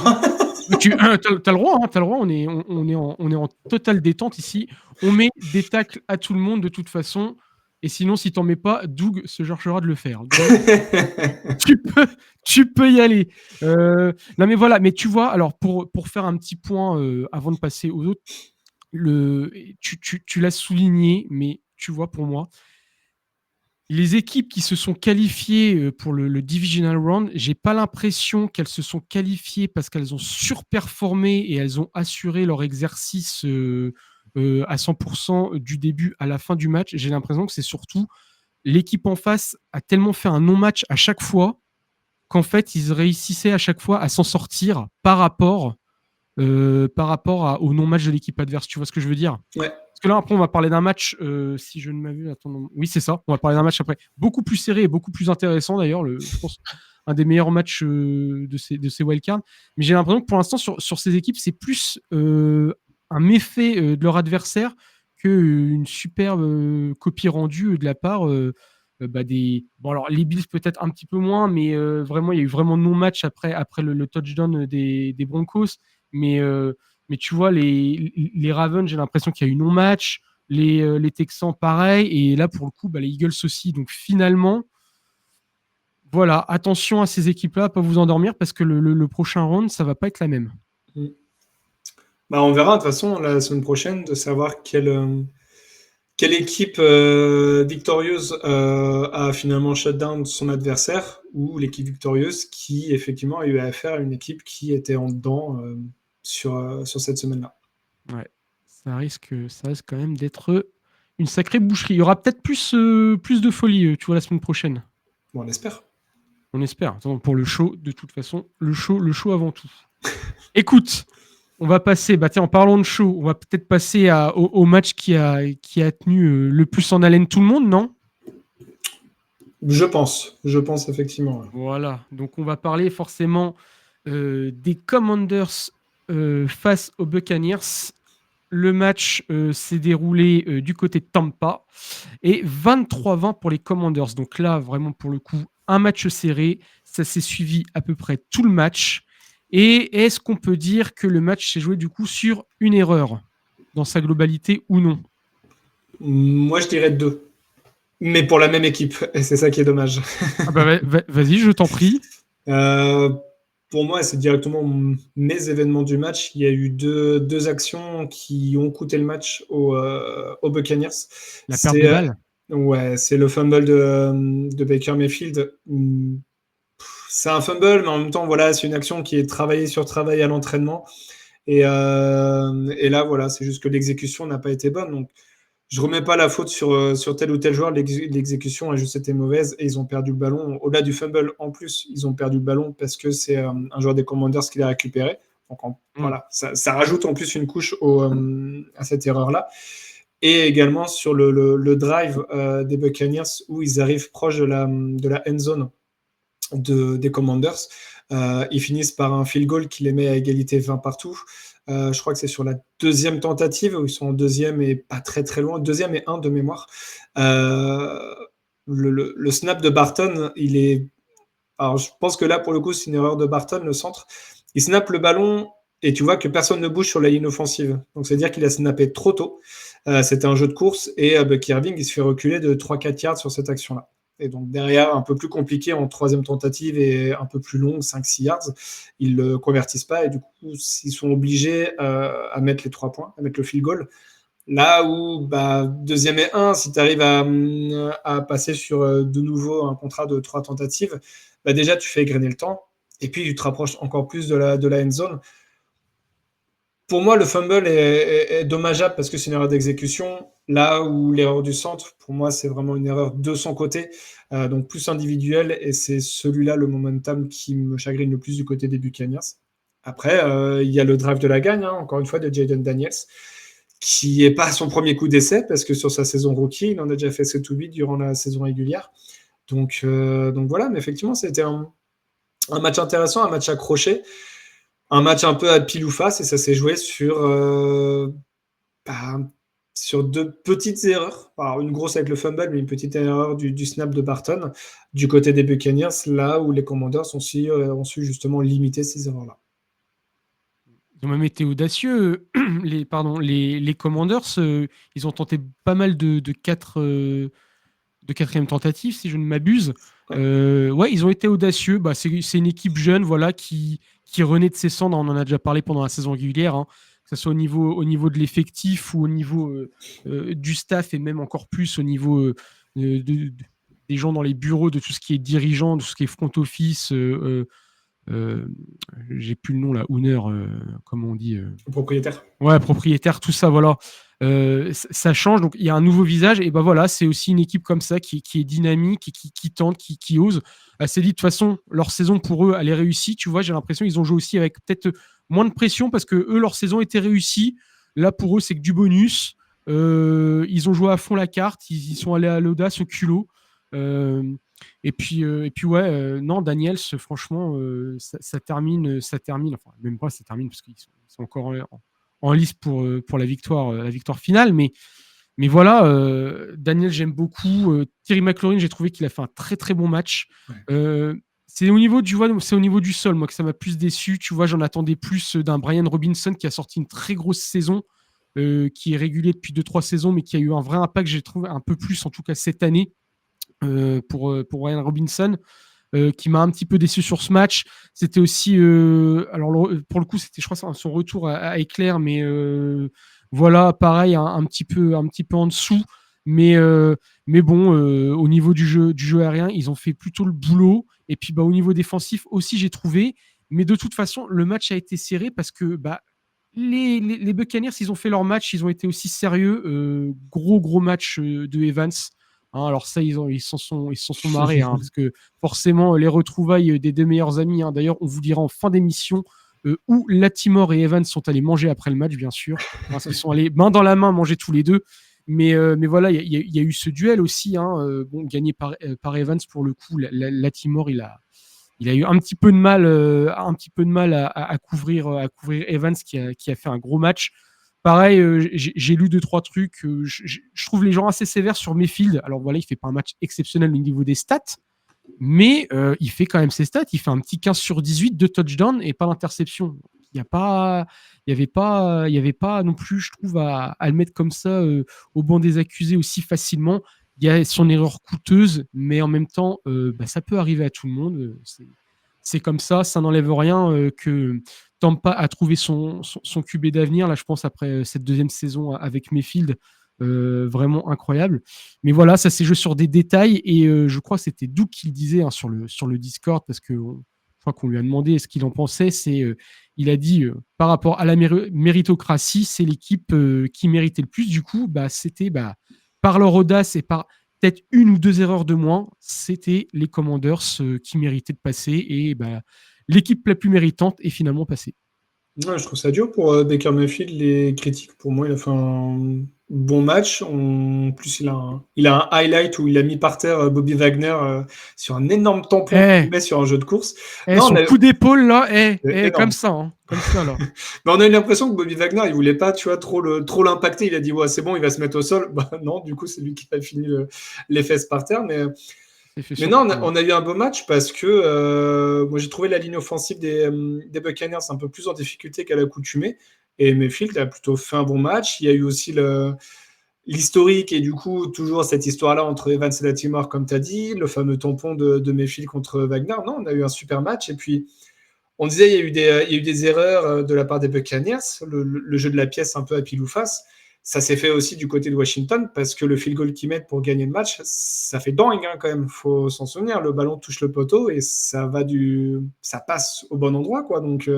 Tu as le droit, hein, t'as le droit, on est en totale détente ici. On met des tacles à tout le monde de toute façon, et sinon, si t'en mets pas, Doug se chargera de le faire. Donc, tu peux y aller. Non, mais voilà, mais tu vois, alors pour faire un petit point avant de passer aux autres, tu l'as souligné, mais tu vois, pour moi, les équipes qui se sont qualifiées pour le Divisional Round, j'ai pas l'impression qu'elles se sont qualifiées parce qu'elles ont surperformé et elles ont assuré leur exercice à 100% du début à la fin du match. J'ai l'impression que c'est surtout l'équipe en face a tellement fait un non-match à chaque fois qu'en fait, ils réussissaient à chaque fois à s'en sortir par rapport au non-match de l'équipe adverse. Tu vois ce que je veux dire ? Ouais. Parce que là, après, on va parler d'un match, si je ne m'abuse, oui, c'est ça, on va parler d'un match après, beaucoup plus serré et beaucoup plus intéressant d'ailleurs, je pense, un des meilleurs matchs de ces wildcards. Mais j'ai l'impression que pour l'instant, sur ces équipes, c'est plus un méfait de leur adversaire qu'une superbe copie rendue de la part des... Bon, alors, les Bills peut-être un petit peu moins, mais vraiment, il y a eu vraiment non-match après le touchdown des Broncos. Mais tu vois, les Ravens, j'ai l'impression qu'il y a eu non-match. Les Texans, pareil. Et là, pour le coup, les Eagles aussi. Donc finalement, voilà, attention à ces équipes-là, pas vous endormir, parce que le prochain round, ça va pas être la même. On verra de toute façon la semaine prochaine de savoir quelle équipe victorieuse a finalement shut down son adversaire, ou l'équipe victorieuse qui effectivement a eu affaire à une équipe qui était en dedans sur cette semaine-là. Ouais, ça risque quand même d'être une sacrée boucherie. Il y aura peut-être plus de folie, tu vois, la semaine prochaine. Bon, on espère. On espère. Attends, pour le show, de toute façon, le show avant tout. Écoute, on va passer, en parlant de show, on va peut-être passer au match qui a tenu le plus en haleine tout le monde, non ? Je pense effectivement. Voilà, donc on va parler forcément des Commanders face aux Buccaneers. Le match s'est déroulé du côté de Tampa et 23-20 pour les Commanders. Donc là, vraiment pour le coup, un match serré. Ça s'est suivi à peu près tout le match. Et est-ce qu'on peut dire que le match s'est joué du coup sur une erreur dans sa globalité ou non ? Moi, je dirais 2. Mais pour la même équipe. Et c'est ça qui est dommage. Vas-y, je t'en prie. Pour moi, c'est directement mes événements du match. Il y a eu deux actions qui ont coûté le match aux Buccaneers. La perte de balle. Ouais, c'est le fumble de Baker Mayfield. C'est un fumble, mais en même temps, voilà, c'est une action qui est travaillée sur travail à l'entraînement. Et là, voilà, c'est juste que l'exécution n'a pas été bonne. Donc, je remets pas la faute sur tel ou tel joueur. L'exécution a juste été mauvaise et ils ont perdu le ballon. Au-delà du fumble, en plus, ils ont perdu le ballon parce que c'est un joueur des Commanders qui l'a récupéré. Donc, voilà, ça rajoute en plus une couche à cette erreur-là. Et également sur le drive des Buccaneers où ils arrivent proche de la end zone des Commanders. Ils finissent par un field goal qui les met à égalité 20 partout. Je crois que c'est sur la deuxième tentative où ils sont en deuxième et pas très très loin, deuxième et un de mémoire. Le snap de Barton, il est. Alors je pense que là pour le coup c'est une erreur de Barton, le centre. Il snap le ballon et tu vois que personne ne bouge sur la ligne offensive. Donc c'est-à-dire qu'il a snappé trop tôt. C'était un jeu de course et Bucky Irving il se fait reculer de 3-4 yards sur cette action-là. Et donc derrière, un peu plus compliqué en troisième tentative et un peu plus longue, 5-6 yards, ils ne le convertissent pas et du coup, ils sont obligés à mettre les 3 points, à mettre le field goal. Là où, deuxième et un, si tu arrives à passer sur de nouveau un contrat de 3 tentatives, déjà tu fais égrener le temps et puis tu te rapproches encore plus de la end zone. Pour moi, le fumble est dommageable parce que c'est une erreur d'exécution. Là où l'erreur du centre, pour moi, c'est vraiment une erreur de son côté, donc plus individuelle. Et c'est celui-là, le momentum, qui me chagrine le plus du côté des Buccaneers. Après, il y a le drive de la gagne, encore une fois, de Jayden Daniels, qui n'est pas son premier coup d'essai parce que sur sa saison rookie, il en a déjà fait 7 ou 8 durant la saison régulière. Donc voilà, mais effectivement, c'était un match intéressant, un match accroché. Un match un peu à pile ou face et ça s'est joué sur 2 petites erreurs. Alors une grosse avec le fumble, mais une petite erreur du snap de Barton du côté des Buccaneers, là où les Commanders ont su justement limiter ces erreurs-là. Ils ont même été audacieux. Les Commanders, ils ont tenté pas mal de quatrième tentative, si je ne m'abuse. Ils ont été audacieux. C'est une équipe jeune, voilà, qui renaît de ses cendres. On en a déjà parlé pendant la saison régulière, hein, que ce soit au niveau de l'effectif ou au niveau du staff et même encore plus au niveau des gens dans les bureaux, de tout ce qui est dirigeant, de tout ce qui est front office. J'ai plus le nom là, owner, comment on dit Propriétaire. Ouais, propriétaire, tout ça, voilà. Ça change, donc il y a un nouveau visage, et ben voilà, c'est aussi une équipe comme ça qui est dynamique, qui tente, qui ose. C'est dit, de toute façon, leur saison pour eux, elle est réussie. Tu vois, j'ai l'impression qu'ils ont joué aussi avec peut-être moins de pression parce que eux, leur saison était réussie. Là, pour eux, c'est que du bonus. Ils ont joué à fond la carte, ils sont allés à l'audace, au culot. Et puis ouais, non, Daniels, franchement, ça termine, enfin, même pas, ça termine parce qu'ils sont encore en lice pour la victoire finale. Mais voilà, Daniel, j'aime beaucoup. Terry McLaurin, j'ai trouvé qu'il a fait un très très bon match. Ouais. C'est au niveau du sol, moi, que ça m'a plus déçu. Tu vois, j'en attendais plus d'un Brian Robinson qui a sorti une très grosse saison, qui est régulier depuis 2-3 saisons, mais qui a eu un vrai impact, j'ai trouvé un peu plus, en tout cas cette année, pour Brian Robinson. Qui m'a un petit peu déçu sur ce match. C'était aussi, pour le coup, c'était, je crois, son retour à Éclair, mais voilà, pareil, un petit peu en dessous. Mais bon, au niveau du jeu aérien, ils ont fait plutôt le boulot. Et puis, au niveau défensif aussi, j'ai trouvé. Mais de toute façon, le match a été serré parce que les Buccaneers, ils ont fait leur match, ils ont été aussi sérieux. Gros match de Evans. Hein, alors ça, ils s'en sont marrés, hein, parce que forcément, les retrouvailles des deux meilleurs amis, hein, d'ailleurs, on vous dira en fin d'émission où Latimore et Evans sont allés manger après le match, bien sûr, parce qu'ils sont allés main dans la main manger tous les deux. Mais voilà, il y a eu ce duel aussi, hein, gagné par Evans pour le coup. Latimore, il a eu un petit peu de mal à couvrir Evans qui a fait un gros match. Pareil, j'ai lu 2-3 trucs. Je trouve les gens assez sévères sur Mayfield. Alors voilà, il fait pas un match exceptionnel au niveau des stats, mais il fait quand même ses stats. Il fait un petit 15 sur 18, 2 touchdowns et pas d'interception. Il n'y avait pas non plus, je trouve, à le mettre comme ça au banc des accusés aussi facilement. Il y a son erreur coûteuse, mais en même temps, ça peut arriver à tout le monde. C'est comme ça n'enlève rien que Tampa a trouvé son QB d'avenir. Là, je pense, après cette deuxième saison avec Mayfield, vraiment incroyable. Mais voilà, ça s'est joué sur des détails. Et je crois que c'était Doug qui le disait, hein, sur le Discord, parce que je crois qu'on lui a demandé ce qu'il en pensait. Il a dit, par rapport à la méritocratie, c'est l'équipe qui méritait le plus. Du coup, c'était par leur audace et par peut-être 1 ou 2 erreurs de moins, c'était les Commanders qui méritaient de passer. Et l'équipe la plus méritante est finalement passée. Ouais, je trouve ça dur pour Baker Mayfield, les critiques. Pour moi, il a fait un bon match. En plus, il a un highlight où il a mis par terre Bobby Wagner sur un énorme tampon qu'il Eh, met sur un jeu de course. Non, son coup d'épaule là, comme énorme. ça, hein, comme ça là. Mais on a eu l'impression que Bobby Wagner, il voulait pas, tu vois, trop l'impacter. Il a dit, ouais, c'est bon, il va se mettre au sol. Bah non, du coup, c'est lui qui a fini les fesses par terre. Il fait Mais non, surprendre. on a eu un beau match parce que moi j'ai trouvé la ligne offensive des Buccaneers un peu plus en difficulté qu'à l'accoutumée. Et Mayfield a plutôt fait un bon match. Il y a eu aussi l'historique et du coup toujours cette histoire-là entre Evans et Latimore, comme tu as dit, le fameux tampon de Mayfield contre Wagner. Non, on a eu un super match. Et puis on disait il y a eu des erreurs de la part des Buccaneers, le jeu de la pièce un peu à pile ou face. Ça s'est fait aussi du côté de Washington parce que le field goal qu'ils mettent pour gagner le match, ça fait dingue quand même. Faut s'en souvenir. Le ballon touche le poteau et ça passe au bon endroit quoi. Donc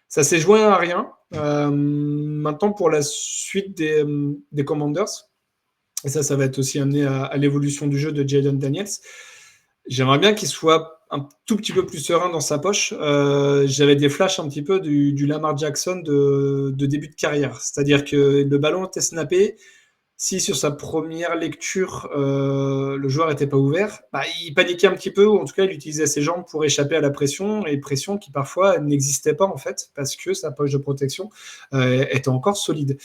ça s'est joué à rien. Maintenant pour la suite des Commanders, et ça va être aussi amené à l'évolution du jeu de Jayden Daniels. J'aimerais bien qu'il soit un tout petit peu plus serein dans sa poche. J'avais des flashs un petit peu du Lamar Jackson de début de carrière. C'est-à-dire que le ballon était snappé. Si sur sa première lecture, le joueur n'était pas ouvert, bah, il paniquait un petit peu, ou en tout cas, il utilisait ses jambes pour échapper à la pression, et pression qui parfois n'existait pas en fait, parce que sa poche de protection était encore solide.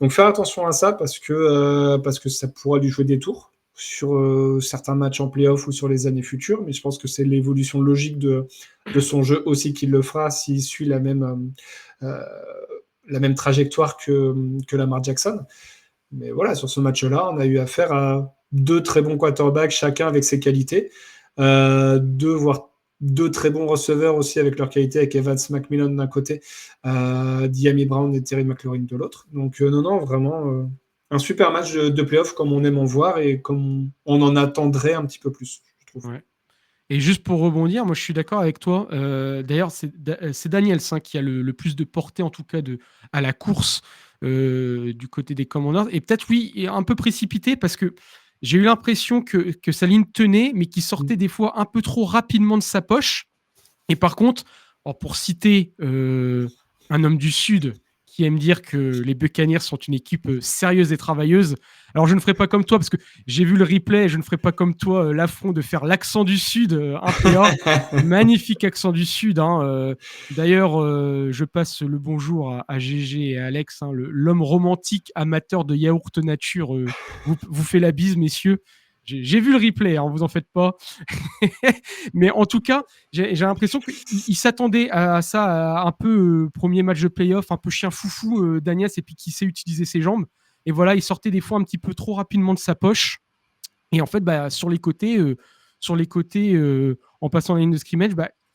Donc faire attention à ça, parce que ça pourra lui jouer des tours sur certains matchs en playoff ou sur les années futures, mais je pense que c'est l'évolution logique de son jeu aussi qu'il le fera s'il suit la même trajectoire que Lamar Jackson. Mais voilà, sur ce match-là, on a eu affaire à deux très bons quarterbacks, chacun avec ses qualités. Voire deux très bons receveurs aussi avec leur qualité, avec Evans McMillan d'un côté, Dyami Brown et Terry McLaurin de l'autre. Donc non, vraiment un super match de playoff comme on aime en voir et comme on en attendrait un petit peu plus, je trouve. Ouais. Et juste pour rebondir, moi je suis d'accord avec toi. D'ailleurs, c'est Daniels qui a le plus de portée, en tout cas, à la course du côté des Commanders. Et peut-être, oui, un peu précipité parce que j'ai eu l'impression que sa ligne tenait, mais qu'il sortait des fois un peu trop rapidement de sa poche. Et par contre, pour citer un homme du Sud qui aime dire que les Buccaneers sont une équipe sérieuse et travailleuse, alors je ne ferai pas comme toi parce que j'ai vu le replay, je ne ferai pas comme toi l'affront de faire l'accent du Sud, un PA, magnifique accent du Sud. D'ailleurs, je passe le bonjour à GG et à Alex, l'homme romantique amateur de yaourt nature, vous fait la bise, messieurs. J'ai vu le replay, vous en faites pas. Mais en tout cas, j'ai l'impression qu'il s'attendait à ça, un peu premier match de playoff, un peu chien foufou, Daniels, et puis qui sait utiliser ses jambes. Et voilà, il sortait des fois un petit peu trop rapidement de sa poche. Et en fait, sur les côtés, en passant la ligne de scrimmage,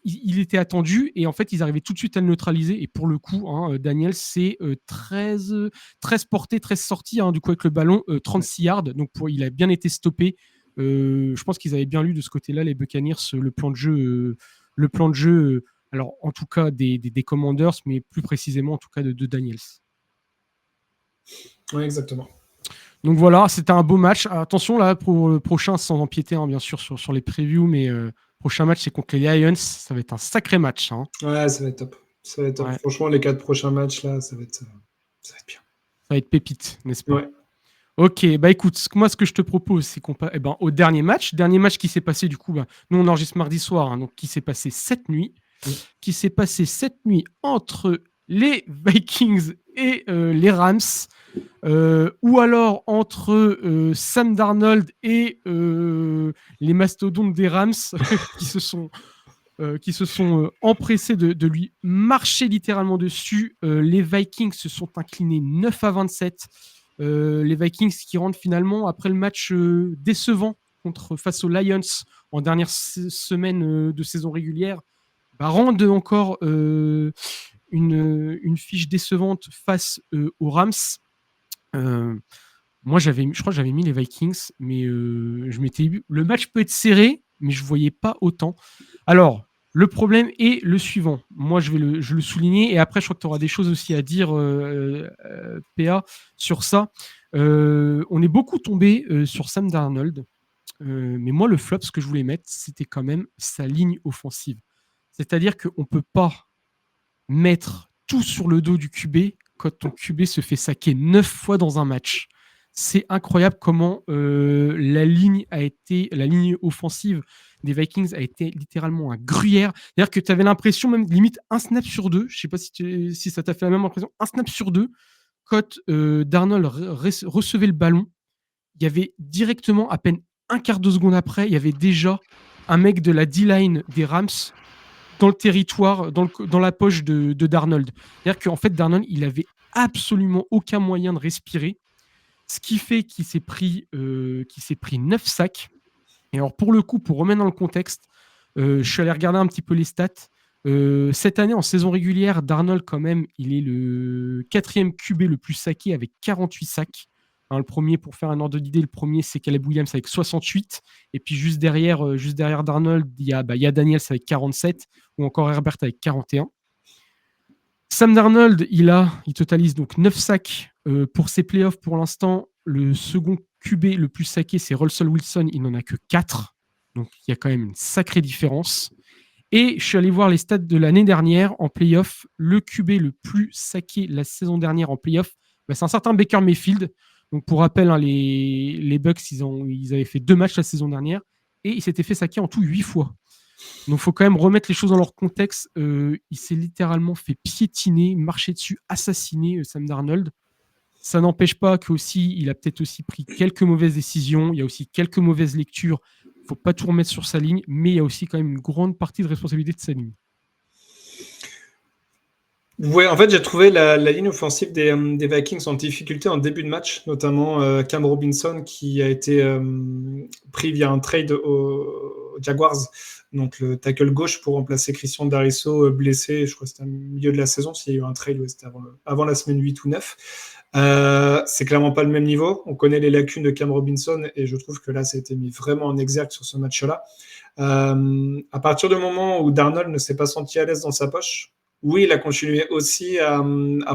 il était attendu et en fait, ils arrivaient tout de suite à le neutraliser. Et pour le coup, Daniel, c'est 13 portées, 13 sorties, du coup, avec le ballon, 36 yards. Donc, il a bien été stoppé. Je pense qu'ils avaient bien lu de ce côté-là, les Buccaneers, le plan de jeu, alors en tout cas des Commanders, mais plus précisément en tout cas de Daniels. Oui, exactement. Donc voilà, c'était un beau match. Attention là pour le prochain, sans empiéter bien sûr sur les previews, mais prochain match c'est contre les Lions. Ça va être un sacré match. Ouais, ça va être top. Ça va être top. Ouais. Franchement, les 4 prochains matchs là, ça va être bien. Ça va être pépite, n'est-ce pas? Ouais. Ok, écoute, moi ce que je te propose, c'est qu'on passe au dernier match qui s'est passé du coup, nous on enregistre mardi soir, donc qui s'est passé cette nuit, entre les Vikings et les Rams, ou alors entre Sam Darnold et les mastodontes des Rams qui se sont empressés de lui marcher littéralement dessus. Les Vikings se sont inclinés 9-27. Les Vikings qui rentrent finalement après le match décevant face aux Lions en dernière semaine de saison régulière, rendent encore une fiche décevante face aux Rams. Moi, je crois que j'avais mis les Vikings, mais je m'étais dit, le match peut être serré, mais je ne voyais pas autant. Alors, le problème est le suivant. Moi, je le souligner, et après, je crois que tu auras des choses aussi à dire, PA, sur ça. On est beaucoup tombé sur Sam Darnold, mais moi, le flop, ce que je voulais mettre, c'était quand même sa ligne offensive. C'est-à-dire qu'on ne peut pas mettre tout sur le dos du QB quand ton QB se fait saquer 9 fois dans un match. C'est incroyable comment la ligne offensive des Vikings a été littéralement un gruyère. C'est-à-dire que tu avais l'impression, même limite un snap sur deux, je ne sais pas si ça t'a fait la même impression, un snap sur deux, quand Darnold recevait le ballon, il y avait directement, à peine un quart de seconde après, il y avait déjà un mec de la D-line des Rams dans le territoire, dans la poche de Darnold. C'est-à-dire qu'en fait, Darnold, il avait absolument aucun moyen de respirer, ce qui fait qu'il s'est pris 9 sacs. Et alors, pour le coup, pour remettre dans le contexte, je suis allé regarder un petit peu les stats. Cette année, en saison régulière, Darnold, quand même, il est le 4e QB le plus saqué avec 48 sacs. Hein, le premier, pour faire un ordre d'idée, le premier, c'est Caleb Williams avec 68. Et puis, juste derrière Darnold, il y a Daniels avec 47 ou encore Herbert avec 41. Sam Darnold, il totalise donc 9 sacs pour ses playoffs pour l'instant. Le second QB le plus saqué, c'est Russell Wilson. Il n'en a que 4. Donc, il y a quand même une sacrée différence. Et je suis allé voir les stats de l'année dernière en playoff. Le QB le plus saqué la saison dernière en playoff, c'est un certain Baker Mayfield. Donc, pour rappel, hein, les Bucks, ils avaient fait 2 matchs la saison dernière et il s'était fait saquer en tout 8 fois. Donc, il faut quand même remettre les choses dans leur contexte. Il s'est littéralement fait piétiner, marcher dessus, assassiner Sam Darnold. Ça n'empêche pas qu'il a peut-être aussi pris quelques mauvaises décisions. Il y a aussi quelques mauvaises lectures. Il ne faut pas tout remettre sur sa ligne, mais il y a aussi quand même une grande partie de responsabilité de sa ligne. Ouais, en fait, j'ai trouvé la ligne offensive des Vikings en difficulté en début de match, notamment Cam Robinson qui a été pris via un trade aux Jaguars, donc le tackle gauche pour remplacer Christian Darrisaw blessé, je crois que c'était au milieu de la saison, s'il y a eu un trade, ouais, c'était avant la semaine 8 ou 9. C'est clairement pas le même niveau. On connaît les lacunes de Cam Robinson et je trouve que là, ça a été mis vraiment en exergue sur ce match-là. À partir du moment où Darnold ne s'est pas senti à l'aise dans sa poche, oui, il a continué aussi à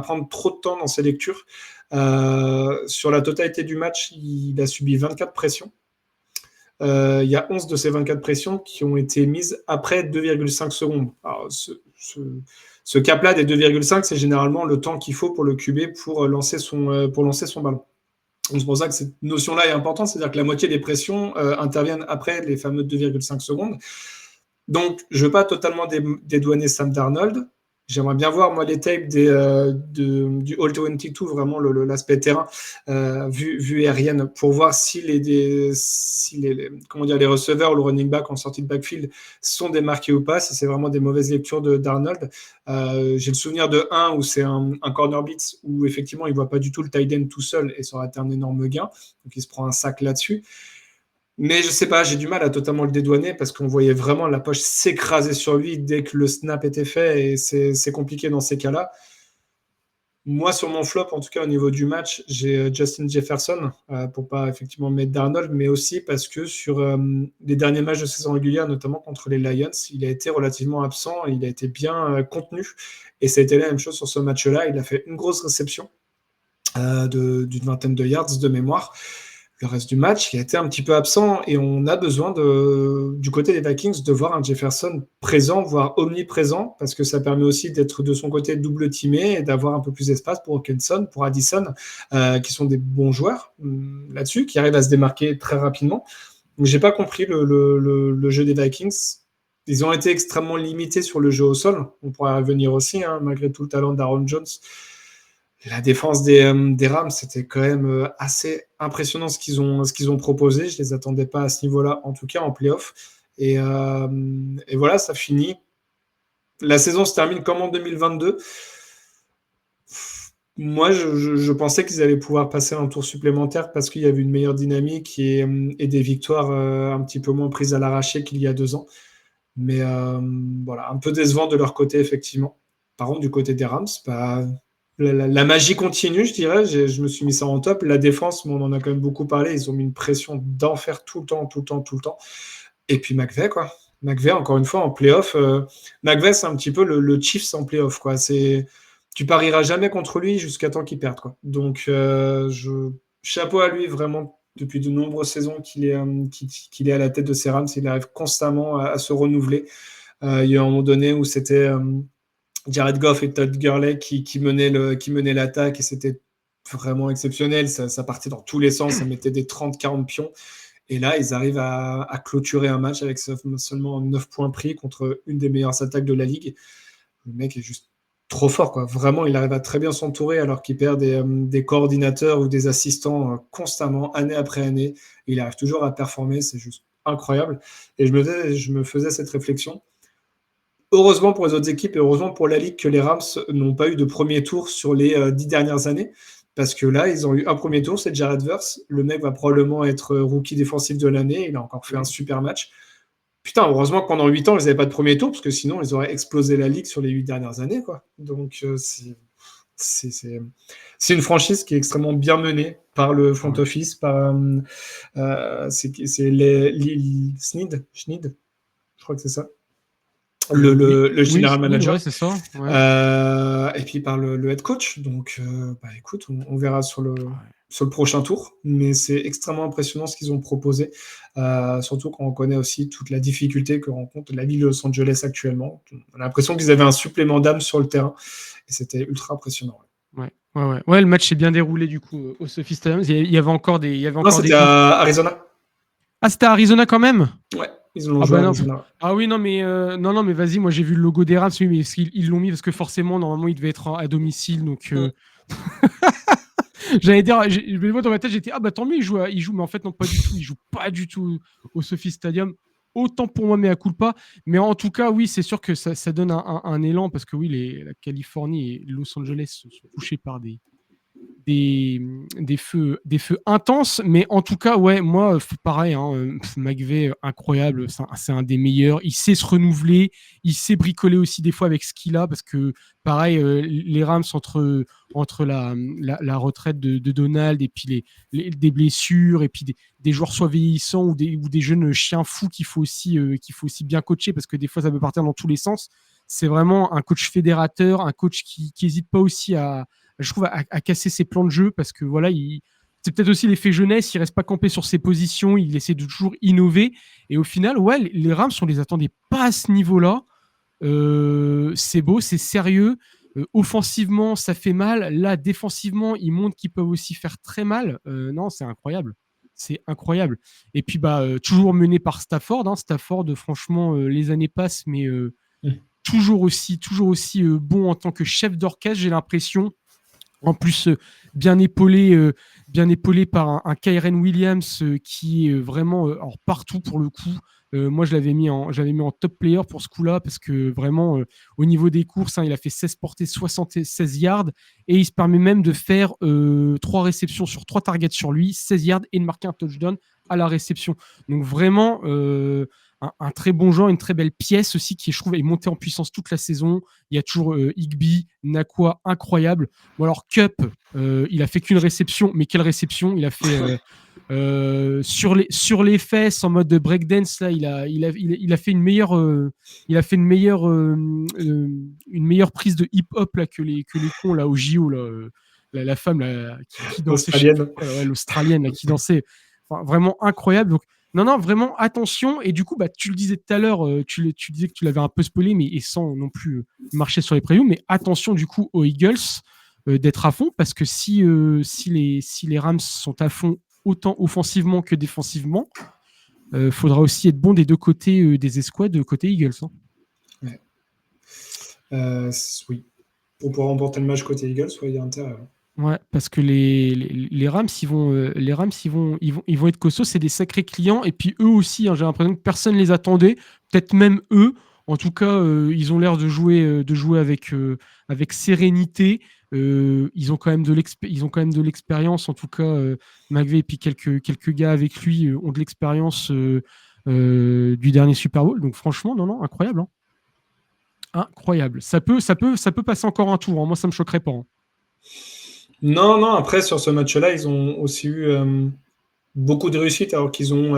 prendre trop de temps dans ses lectures. Sur la totalité du match, il a subi 24 pressions. Il y a 11 de ces 24 pressions qui ont été mises après 2,5 secondes. Alors, ce cap-là des 2,5, c'est généralement le temps qu'il faut pour le QB pour lancer son ballon. Donc, c'est pour ça que cette notion-là est importante, c'est-à-dire que la moitié des pressions interviennent après les fameux 2,5 secondes. Donc, je ne veux pas totalement dédouaner Sam Darnold. J'aimerais bien voir, moi, les tapes du All-22, vraiment l'aspect terrain, vue aérienne, pour voir si les receveurs ou le running back en sortie de backfield sont démarqués ou pas, si c'est vraiment des mauvaises lectures de Darnold. J'ai le souvenir de un où c'est un corner blitz où effectivement, il ne voit pas du tout le tight end tout seul et ça aurait été un énorme gain. Donc, il se prend un sac là-dessus. Mais je sais pas, j'ai du mal à totalement le dédouaner parce qu'on voyait vraiment la poche s'écraser sur lui dès que le snap était fait et c'est compliqué dans ces cas-là. Moi, sur mon flop, en tout cas au niveau du match, j'ai Justin Jefferson pour pas effectivement mettre Darnold, mais aussi parce que sur les derniers matchs de saison régulière, notamment contre les Lions, il a été relativement absent, il a été bien contenu et ça a été la même chose sur ce match-là. Il a fait une grosse réception d'une vingtaine de yards de mémoire. Le reste du match, il a été un petit peu absent et on a besoin du côté des Vikings de voir un Jefferson présent, voire omniprésent, parce que ça permet aussi d'être de son côté double teamé et d'avoir un peu plus d'espace pour Hawkinson, pour Addison, qui sont des bons joueurs là-dessus, qui arrivent à se démarquer très rapidement. Donc, j'ai pas compris le jeu des Vikings. Ils ont été extrêmement limités sur le jeu au sol. On pourrait revenir aussi, malgré tout le talent d'Aaron Jones. La défense des Rams, c'était quand même assez impressionnant ce qu'ils ont proposé. Je ne les attendais pas à ce niveau-là, en tout cas en play-off. Et voilà, ça finit. La saison se termine comme en 2022. Moi, je pensais qu'ils allaient pouvoir passer un tour supplémentaire parce qu'il y avait une meilleure dynamique et des victoires un petit peu moins prises à l'arraché qu'il y a 2 ans. Mais voilà, un peu décevant de leur côté, effectivement. Par contre, du côté des Rams, la magie continue, je dirais. Je me suis mis ça en top. La défense, on en a quand même beaucoup parlé. Ils ont mis une pression d'enfer tout le temps. Et puis McVay, quoi. McVay, encore une fois, en play-off. McVay, c'est un petit peu le Chiefs en play-off, quoi. Tu parieras jamais contre lui jusqu'à temps qu'il perde, quoi. Donc, chapeau à lui, vraiment, depuis de nombreuses saisons qu'il est à la tête de ses Rams. Il arrive constamment à se renouveler. Il y a un moment donné où c'était Jared Goff et Todd Gurley qui menaient l'attaque et c'était vraiment exceptionnel. Ça partait dans tous les sens, ça mettait des 30-40 pions. Et là, ils arrivent à clôturer un match avec seulement 9 points pris contre une des meilleures attaques de la ligue. Le mec est juste trop fort, quoi. Vraiment, il arrive à très bien s'entourer alors qu'il perd des coordinateurs ou des assistants constamment, année après année. Il arrive toujours à performer, c'est juste incroyable. Et je me faisais cette réflexion. Heureusement pour les autres équipes et heureusement pour la Ligue que les Rams n'ont pas eu de premier tour sur les 10 dernières années. Parce que là, ils ont eu un premier tour, c'est Jared Verse. Le mec va probablement être rookie défensif de l'année. Il a encore fait un super match. Putain, heureusement que pendant 8 ans, ils n'avaient pas de premier tour, parce que sinon, ils auraient explosé la Ligue sur les 8 dernières années, quoi. Donc, c'est une franchise qui est extrêmement bien menée par le front office, c'est les Schneid, je crois que c'est ça. Le general manager. Oui, c'est ça. Ouais. Et puis par le head coach. Donc, écoute, on verra sur le prochain tour. Mais c'est extrêmement impressionnant ce qu'ils ont proposé. Surtout quand on connaît aussi toute la difficulté que rencontre la ville de Los Angeles actuellement. On a l'impression qu'ils avaient un supplément d'âme sur le terrain. Et c'était ultra impressionnant. Ouais, le match s'est bien déroulé du coup au SoFi Stadium. Il y avait encore des. C'était à Arizona. Ah, c'était à Arizona quand même. Ouais. Ils l'ont joué à Arizona. Ah oui, non, mais vas-y, moi j'ai vu le logo des Rams, oui, mais ils l'ont mis parce que forcément, normalement, il devait être à domicile, donc. J'allais dire, moi dans ma tête, j'étais tant mieux, il joue, mais en fait, non, pas du tout. Il joue pas du tout au SoFi Stadium. Autant pour moi, mais à coup pas. Mais en tout cas, oui, c'est sûr que ça donne un élan parce que oui, la Californie et Los Angeles sont touchés par des feux intenses, mais en tout cas, ouais, moi, pareil, McVay, incroyable, c'est un des meilleurs. Il sait se renouveler, il sait bricoler aussi des fois avec ce qu'il a, parce que pareil, les Rams entre la retraite de Donald et puis des blessures et puis des joueurs soit vieillissants ou des jeunes chiens fous qu'il faut aussi bien coacher, parce que des fois ça peut partir dans tous les sens. C'est vraiment un coach fédérateur, un coach qui n'hésite pas aussi je trouve, à casser ses plans de jeu, parce que voilà, c'est peut-être aussi l'effet jeunesse, il reste pas campé sur ses positions, il essaie de toujours innover, et au final, ouais, les Rams, on les attendait pas à ce niveau-là. C'est beau, c'est sérieux. Offensivement, ça fait mal. Là, défensivement, ils montrent qu'ils peuvent aussi faire très mal. Non, c'est incroyable. C'est incroyable. Et puis, toujours mené par Stafford. Stafford, franchement, les années passent, mais toujours aussi bon en tant que chef d'orchestre, j'ai l'impression. En plus, bien épaulé par un Kyren Williams qui est vraiment partout pour le coup. Moi, je l'avais mis en top player pour ce coup-là, parce que vraiment, au niveau des courses, il a fait 16 portées, 76 yards, et il se permet même de faire 3 réceptions sur 3 targets sur lui, 16 yards, et de marquer un touchdown à la réception. Donc vraiment, un très bon joueur, une très belle pièce aussi, qui, je trouve, est montée en puissance toute la saison. Il y a toujours Higbee, Nakua, incroyable. Ou alors Cup, il a fait qu'une réception, mais quelle réception! Il a fait sur les fesses en mode breakdance. Là, il a fait une meilleure prise de hip-hop là que les cons là au JO là. La femme là, qui dansait, l'Australienne là, qui dansait. Enfin, vraiment incroyable. Donc non, vraiment attention. Et du coup, tu le disais tout à l'heure, tu disais que tu l'avais un peu spoilé, mais et sans non plus marcher sur les previews. Mais attention du coup aux Eagles d'être à fond, parce que si les Rams sont à fond autant offensivement que défensivement, faudra aussi être bon des deux côtés des escouades, côté Eagles. Ouais. Oui. Pour pouvoir remporter le match côté Eagles, il y a intérêt. Ouais, parce que les Rams, ils vont être costauds, c'est des sacrés clients, et puis eux aussi, j'ai l'impression que personne les attendait, peut-être même eux. En tout cas, ils ont l'air de jouer avec sérénité. Ils ont quand même de l'expérience. En tout cas, McVay et puis quelques gars avec lui ont de l'expérience du dernier Super Bowl. Donc franchement, non, incroyable. Incroyable. Ça peut passer encore un tour. Moi, ça me choquerait pas. Non, après, sur ce match-là, ils ont aussi eu beaucoup de réussite, alors qu'ils ont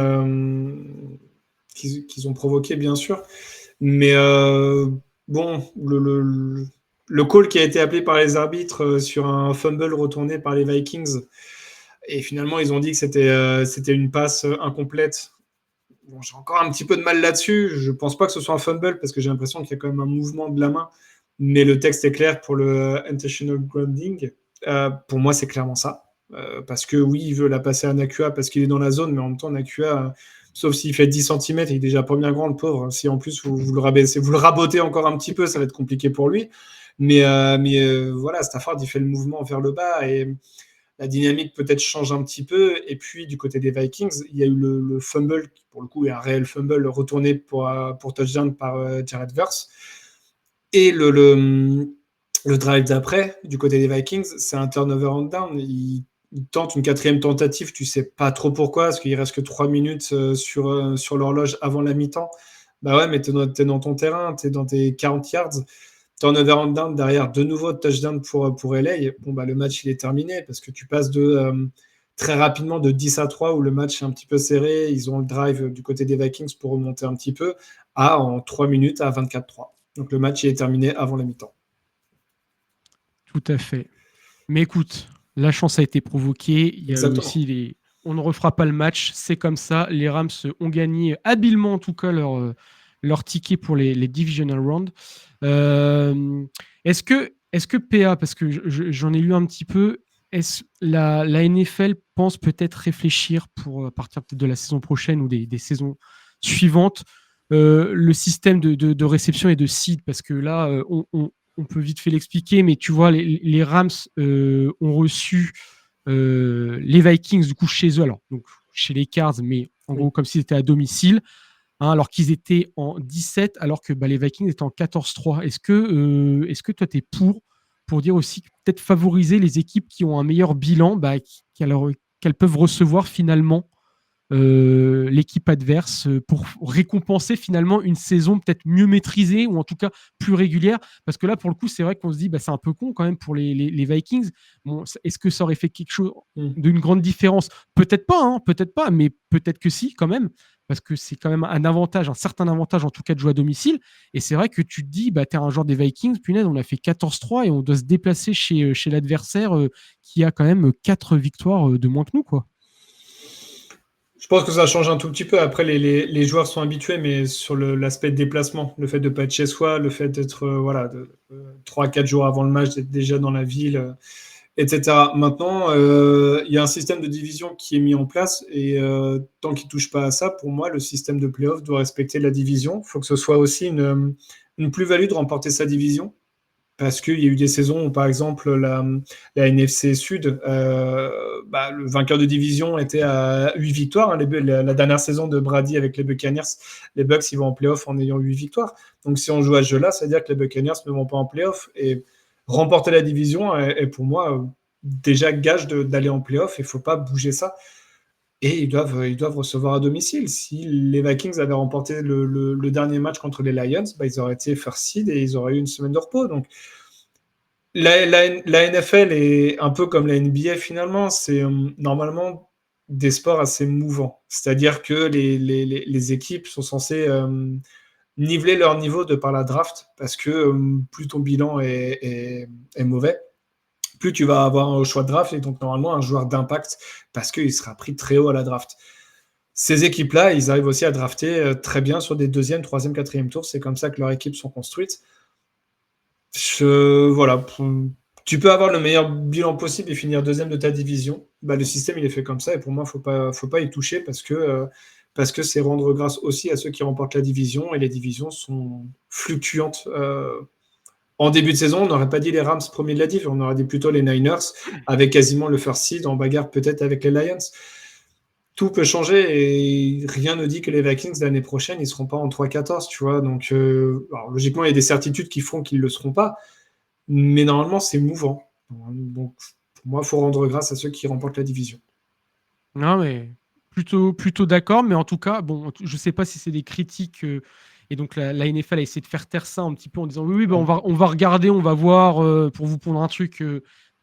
provoqué, bien sûr. Mais bon, le call qui a été appelé par les arbitres sur un fumble retourné par les Vikings, et finalement, ils ont dit que c'était une passe incomplète. Bon, j'ai encore un petit peu de mal là-dessus. Je ne pense pas que ce soit un fumble, parce que j'ai l'impression qu'il y a quand même un mouvement de la main. mais le texte est clair pour le intentional grounding. Pour moi, c'est clairement ça. Parce que oui, il veut la passer à Nakua parce qu'il est dans la zone, mais en même temps, Nakua, sauf s'il fait 10 cm, il est déjà pas bien grand, le pauvre. Si en plus vous le rabaissez, vous le rabotez encore un petit peu, ça va être compliqué pour lui. Mais voilà, Stafford, il fait le mouvement vers le bas et la dynamique peut-être change un petit peu. Et puis, du côté des Vikings, il y a eu le fumble, qui pour le coup est un réel fumble, retourné pour touchdown par Jared Verse. Et le drive d'après, du côté des Vikings, c'est un turnover on down. Ils tentent une 4e tentative, tu sais pas trop pourquoi, parce qu'il reste que 3 minutes sur l'horloge avant la mi-temps. Bah ouais, mais t'es dans ton terrain, t'es dans tes 40 yards. Turnover on down, derrière de nouveau touchdown pour LA. Bon, bah, le match il est terminé parce que tu passes très rapidement de 10-3 où le match est un petit peu serré. Ils ont le drive du côté des Vikings pour remonter un petit peu en 3 minutes à 24-3. Donc le match il est terminé avant la mi-temps. Tout à fait. Mais écoute, la chance a été provoquée. Il y a Exactement. aussi on ne refera pas le match. C'est comme ça. Les Rams ont gagné habilement, en tout cas, leur ticket pour les Divisional Round. Est-ce que PA, parce que j'en ai lu un petit peu, la NFL pense peut-être réfléchir pour, à partir peut-être de la saison prochaine ou des saisons suivantes, le système de réception et de seed, parce que là, on peut vite fait l'expliquer, mais tu vois, les Rams ont reçu les Vikings du coup chez eux, alors donc chez les Cards, mais en gros comme s'ils étaient à domicile, alors qu'ils étaient en 17, alors que les Vikings étaient en 14-3. Est-ce que toi tu es pour dire aussi peut-être favoriser les équipes qui ont un meilleur bilan, qu'elles peuvent recevoir finalement l'équipe adverse pour récompenser finalement une saison peut-être mieux maîtrisée ou en tout cas plus régulière, parce que là pour le coup c'est vrai qu'on se dit c'est un peu con quand même pour les Vikings. Bon, est-ce que ça aurait fait quelque chose d'une grande différence? Peut-être pas, mais peut-être que si quand même, parce que c'est quand même un certain avantage en tout cas de jouer à domicile. Et c'est vrai que tu te dis t'es un joueur des Vikings, punaise, on a fait 14-3 et on doit se déplacer chez l'adversaire qui a quand même 4 victoires de moins que nous, quoi. Je pense que ça change un tout petit peu. Après, les joueurs sont habitués, mais sur l'aspect de déplacement, le fait de ne pas être chez soi, le fait d'être 3-4 jours avant le match, d'être déjà dans la ville, etc. Maintenant, il y a un système de division qui est mis en place et tant qu'il ne touche pas à ça, pour moi, le système de playoff doit respecter la division. Il faut que ce soit aussi une plus-value de remporter sa division. Parce qu'il y a eu des saisons où, par exemple, la NFC Sud, le vainqueur de division était à 8 victoires. Hein, la dernière saison de Brady avec les Buccaneers, les Bucks, ils vont en playoff en ayant 8 victoires. Donc, si on joue à ce jeu-là, ça veut dire que les Buccaneers ne vont pas en playoff. Et remporter la division est pour moi déjà gage d'aller en playoff. Il ne faut pas bouger ça. Et ils doivent recevoir à domicile. Si les Vikings avaient remporté le dernier match contre les Lions, ils auraient été first seed et ils auraient eu une semaine de repos. Donc, la NFL est un peu comme la NBA finalement. C'est normalement des sports assez mouvants. C'est-à-dire que les équipes sont censées niveler leur niveau de par la draft parce que plus ton bilan est mauvais, plus tu vas avoir un choix de draft et donc normalement un joueur d'impact parce qu'il sera pris très haut à la draft. Ces équipes-là, ils arrivent aussi à drafter très bien sur des 2e, 3e, 4e tours. C'est comme ça que leurs équipes sont construites. Voilà. Tu peux avoir le meilleur bilan possible et finir 2e de ta division. Le système, il est fait comme ça et pour moi, faut pas y toucher parce que c'est rendre grâce aussi à ceux qui remportent la division et les divisions sont fluctuantes. En début de saison, on n'aurait pas dit les Rams premiers de la div, on aurait dit plutôt les Niners, avec quasiment le first seed en bagarre peut-être avec les Lions. Tout peut changer et rien ne dit que les Vikings l'année prochaine, ils ne seront pas en 3-14, tu vois. Donc, logiquement, il y a des certitudes qui font qu'ils ne le seront pas, mais normalement, c'est mouvant. Donc, pour moi, il faut rendre grâce à ceux qui remportent la division. Non, mais plutôt d'accord, mais en tout cas, bon, je ne sais pas si c'est des critiques. Et donc la NFL a essayé de faire taire ça un petit peu en disant oui, on va regarder, on va voir, pour vous prendre un truc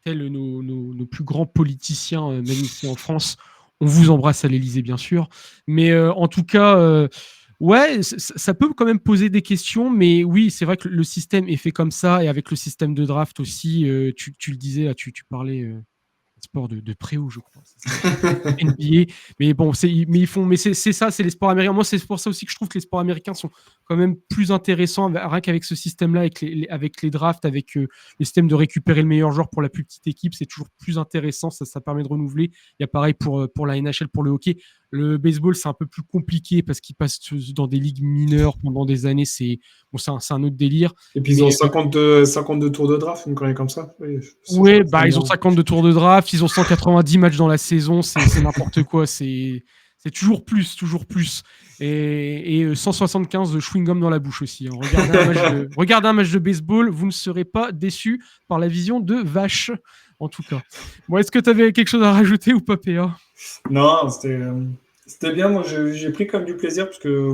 tel nos plus grands politiciens, même ici en France. On vous embrasse à l'Élysée, bien sûr. Mais en tout cas, ouais, ça peut quand même poser des questions. Mais oui, c'est vrai que le système est fait comme ça. Et avec le système de draft aussi, tu le disais, là, tu parlais sport de préau, je crois. NBA. Mais bon, c'est ça, c'est les sports américains. Moi, c'est pour ça aussi que je trouve que les sports américains sont quand même plus intéressants, rien qu'avec ce système-là, avec les drafts, avec le système de récupérer le meilleur joueur pour la plus petite équipe, c'est toujours plus intéressant. Ça permet de renouveler. Il y a pareil pour la NHL, pour le hockey. Le baseball, c'est un peu plus compliqué parce qu'ils passent dans des ligues mineures pendant des années. C'est un autre délire. Et puis ils ont 52 tours de draft, une connerie comme ça. Oui, ils ont 52 tours de draft, ils ont 190 matchs dans la saison, c'est n'importe quoi. C'est toujours plus. Et 175 de chewing-gum dans la bouche aussi. Hein. Regardez un match de baseball, vous ne serez pas déçus par la vision de vache, en tout cas. Bon, est-ce que tu avais quelque chose à rajouter ou pas, PA ? Non, c'était bien. Moi, j'ai pris comme du plaisir parce que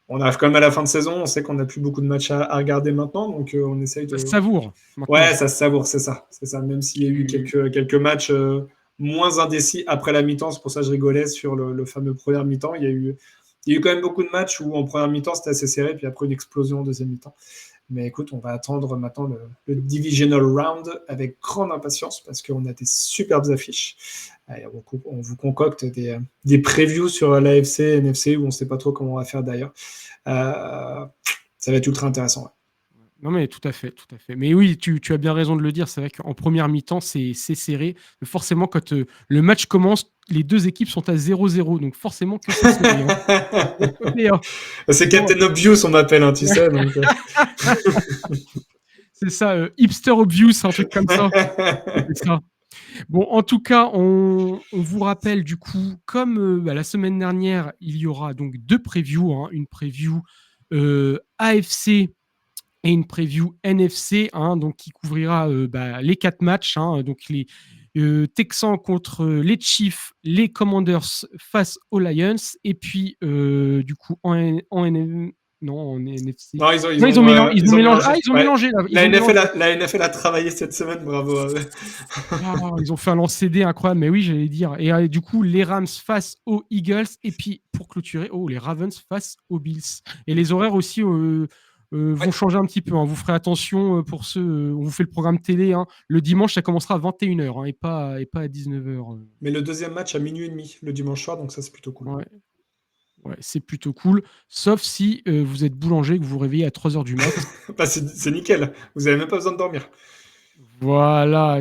on arrive quand même à la fin de saison. On sait qu'on n'a plus beaucoup de matchs à regarder maintenant, donc on essaye de. Ça se savoure. Maintenant. Ouais, ça se savoure, c'est ça. Même s'il y a eu quelques matchs moins indécis après la mi-temps, c'est pour ça que je rigolais sur le fameux première mi-temps. Il y a eu quand même beaucoup de matchs où en première mi-temps c'était assez serré, puis après une explosion en deuxième mi-temps. Mais écoute, on va attendre maintenant le Divisional Round avec grande impatience parce qu'on a des superbes affiches. On vous concocte des previews sur l'AFC, NFC, où on ne sait pas trop comment on va faire d'ailleurs. Ça va être ultra intéressant. Ouais. Non, mais tout à fait. Mais oui, tu as bien raison de le dire. C'est vrai qu'en première mi-temps, c'est serré. Mais forcément, quand le match commence, les deux équipes sont à 0-0. Donc forcément que c'est serré. Hein. C'est Captain Obvious, on m'appelle, hein, tu sais. Donc... c'est ça, hipster obvious, un truc comme ça. C'est ça. Bon, en tout cas, on vous rappelle du coup, comme la semaine dernière, il y aura donc 2 previews. Hein, une preview AFC et une preview NFC, donc qui couvrira les 4 matchs, donc les Texans contre les Chiefs, les Commanders face aux Lions, et puis du coup en NFC. Non, ils ont mélangé. La NFL a travaillé cette semaine, bravo. Ils ont fait un lance-CD incroyable, mais oui, j'allais dire. Et du coup, les Rams face aux Eagles, et puis pour clôturer, les Ravens face aux Bills. Et les horaires aussi vont changer un petit peu. Hein. Vous ferez attention pour ceux. On vous fait le programme télé. Hein. Le dimanche, ça commencera à 21h et pas à 19h. Mais le deuxième match à minuit et demi, le dimanche soir, donc ça, c'est plutôt cool. Ouais, c'est plutôt cool. Sauf si vous êtes boulanger et que vous vous réveillez à 3h du mat. C'est nickel. Vous n'avez même pas besoin de dormir. Voilà.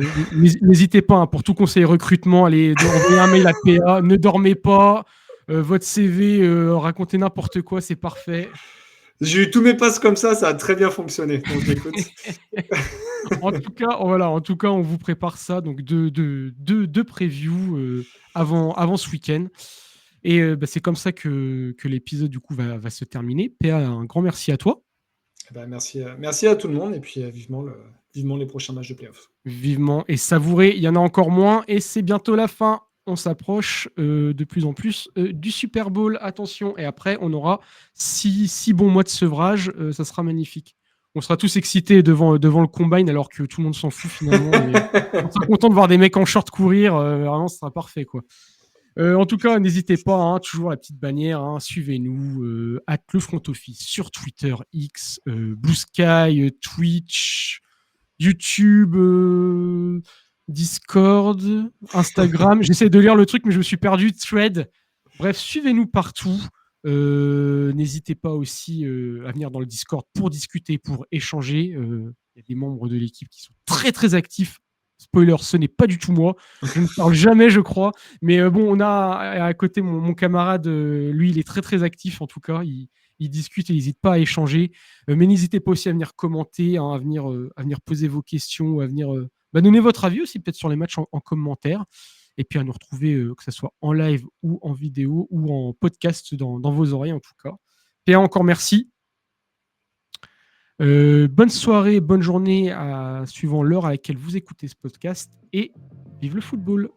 N'hésitez pas, pour tout conseil recrutement, allez envoyer un mail à PA. Ne dormez pas. Votre CV, racontez n'importe quoi, c'est parfait. J'ai eu tous mes passes comme ça a très bien fonctionné. Donc écoute. En tout cas, on vous prépare ça. Donc deux previews avant ce week-end. Et c'est comme ça que l'épisode du coup va se terminer. PA, un grand merci à toi. Merci à tout le monde et puis vivement les prochains matchs de playoff. Vivement et savourez, il y en a encore moins et c'est bientôt la fin. On s'approche de plus en plus du Super Bowl. Attention, et après, on aura 6 bons mois de sevrage. Ça sera magnifique. On sera tous excités devant le combine alors que tout le monde s'en fout finalement. On sera content de voir des mecs en short courir. Vraiment, ce sera parfait, quoi. En tout cas, n'hésitez pas, toujours la petite bannière, suivez-nous, @lefrontoffice sur Twitter, X, Blue Sky, Twitch, YouTube, Discord, Instagram. J'essaie de lire le truc, mais je me suis perdu. Thread. Bref, suivez-nous partout. N'hésitez pas aussi à venir dans le Discord pour discuter, pour échanger. Il y a des membres de l'équipe qui sont très, très actifs. Spoiler, ce n'est pas du tout moi. Je ne parle jamais, je crois. Mais on a à côté mon camarade, lui, il est très, très actif en tout cas. Il discute et il n'hésite pas à échanger. Mais n'hésitez pas aussi à venir commenter, à venir poser vos questions, à venir donner votre avis aussi peut-être sur les matchs en commentaire. Et puis à nous retrouver, que ce soit en live ou en vidéo ou en podcast dans vos oreilles en tout cas. Et encore merci. Bonne soirée, bonne journée suivant l'heure à laquelle vous écoutez ce podcast et vive le football.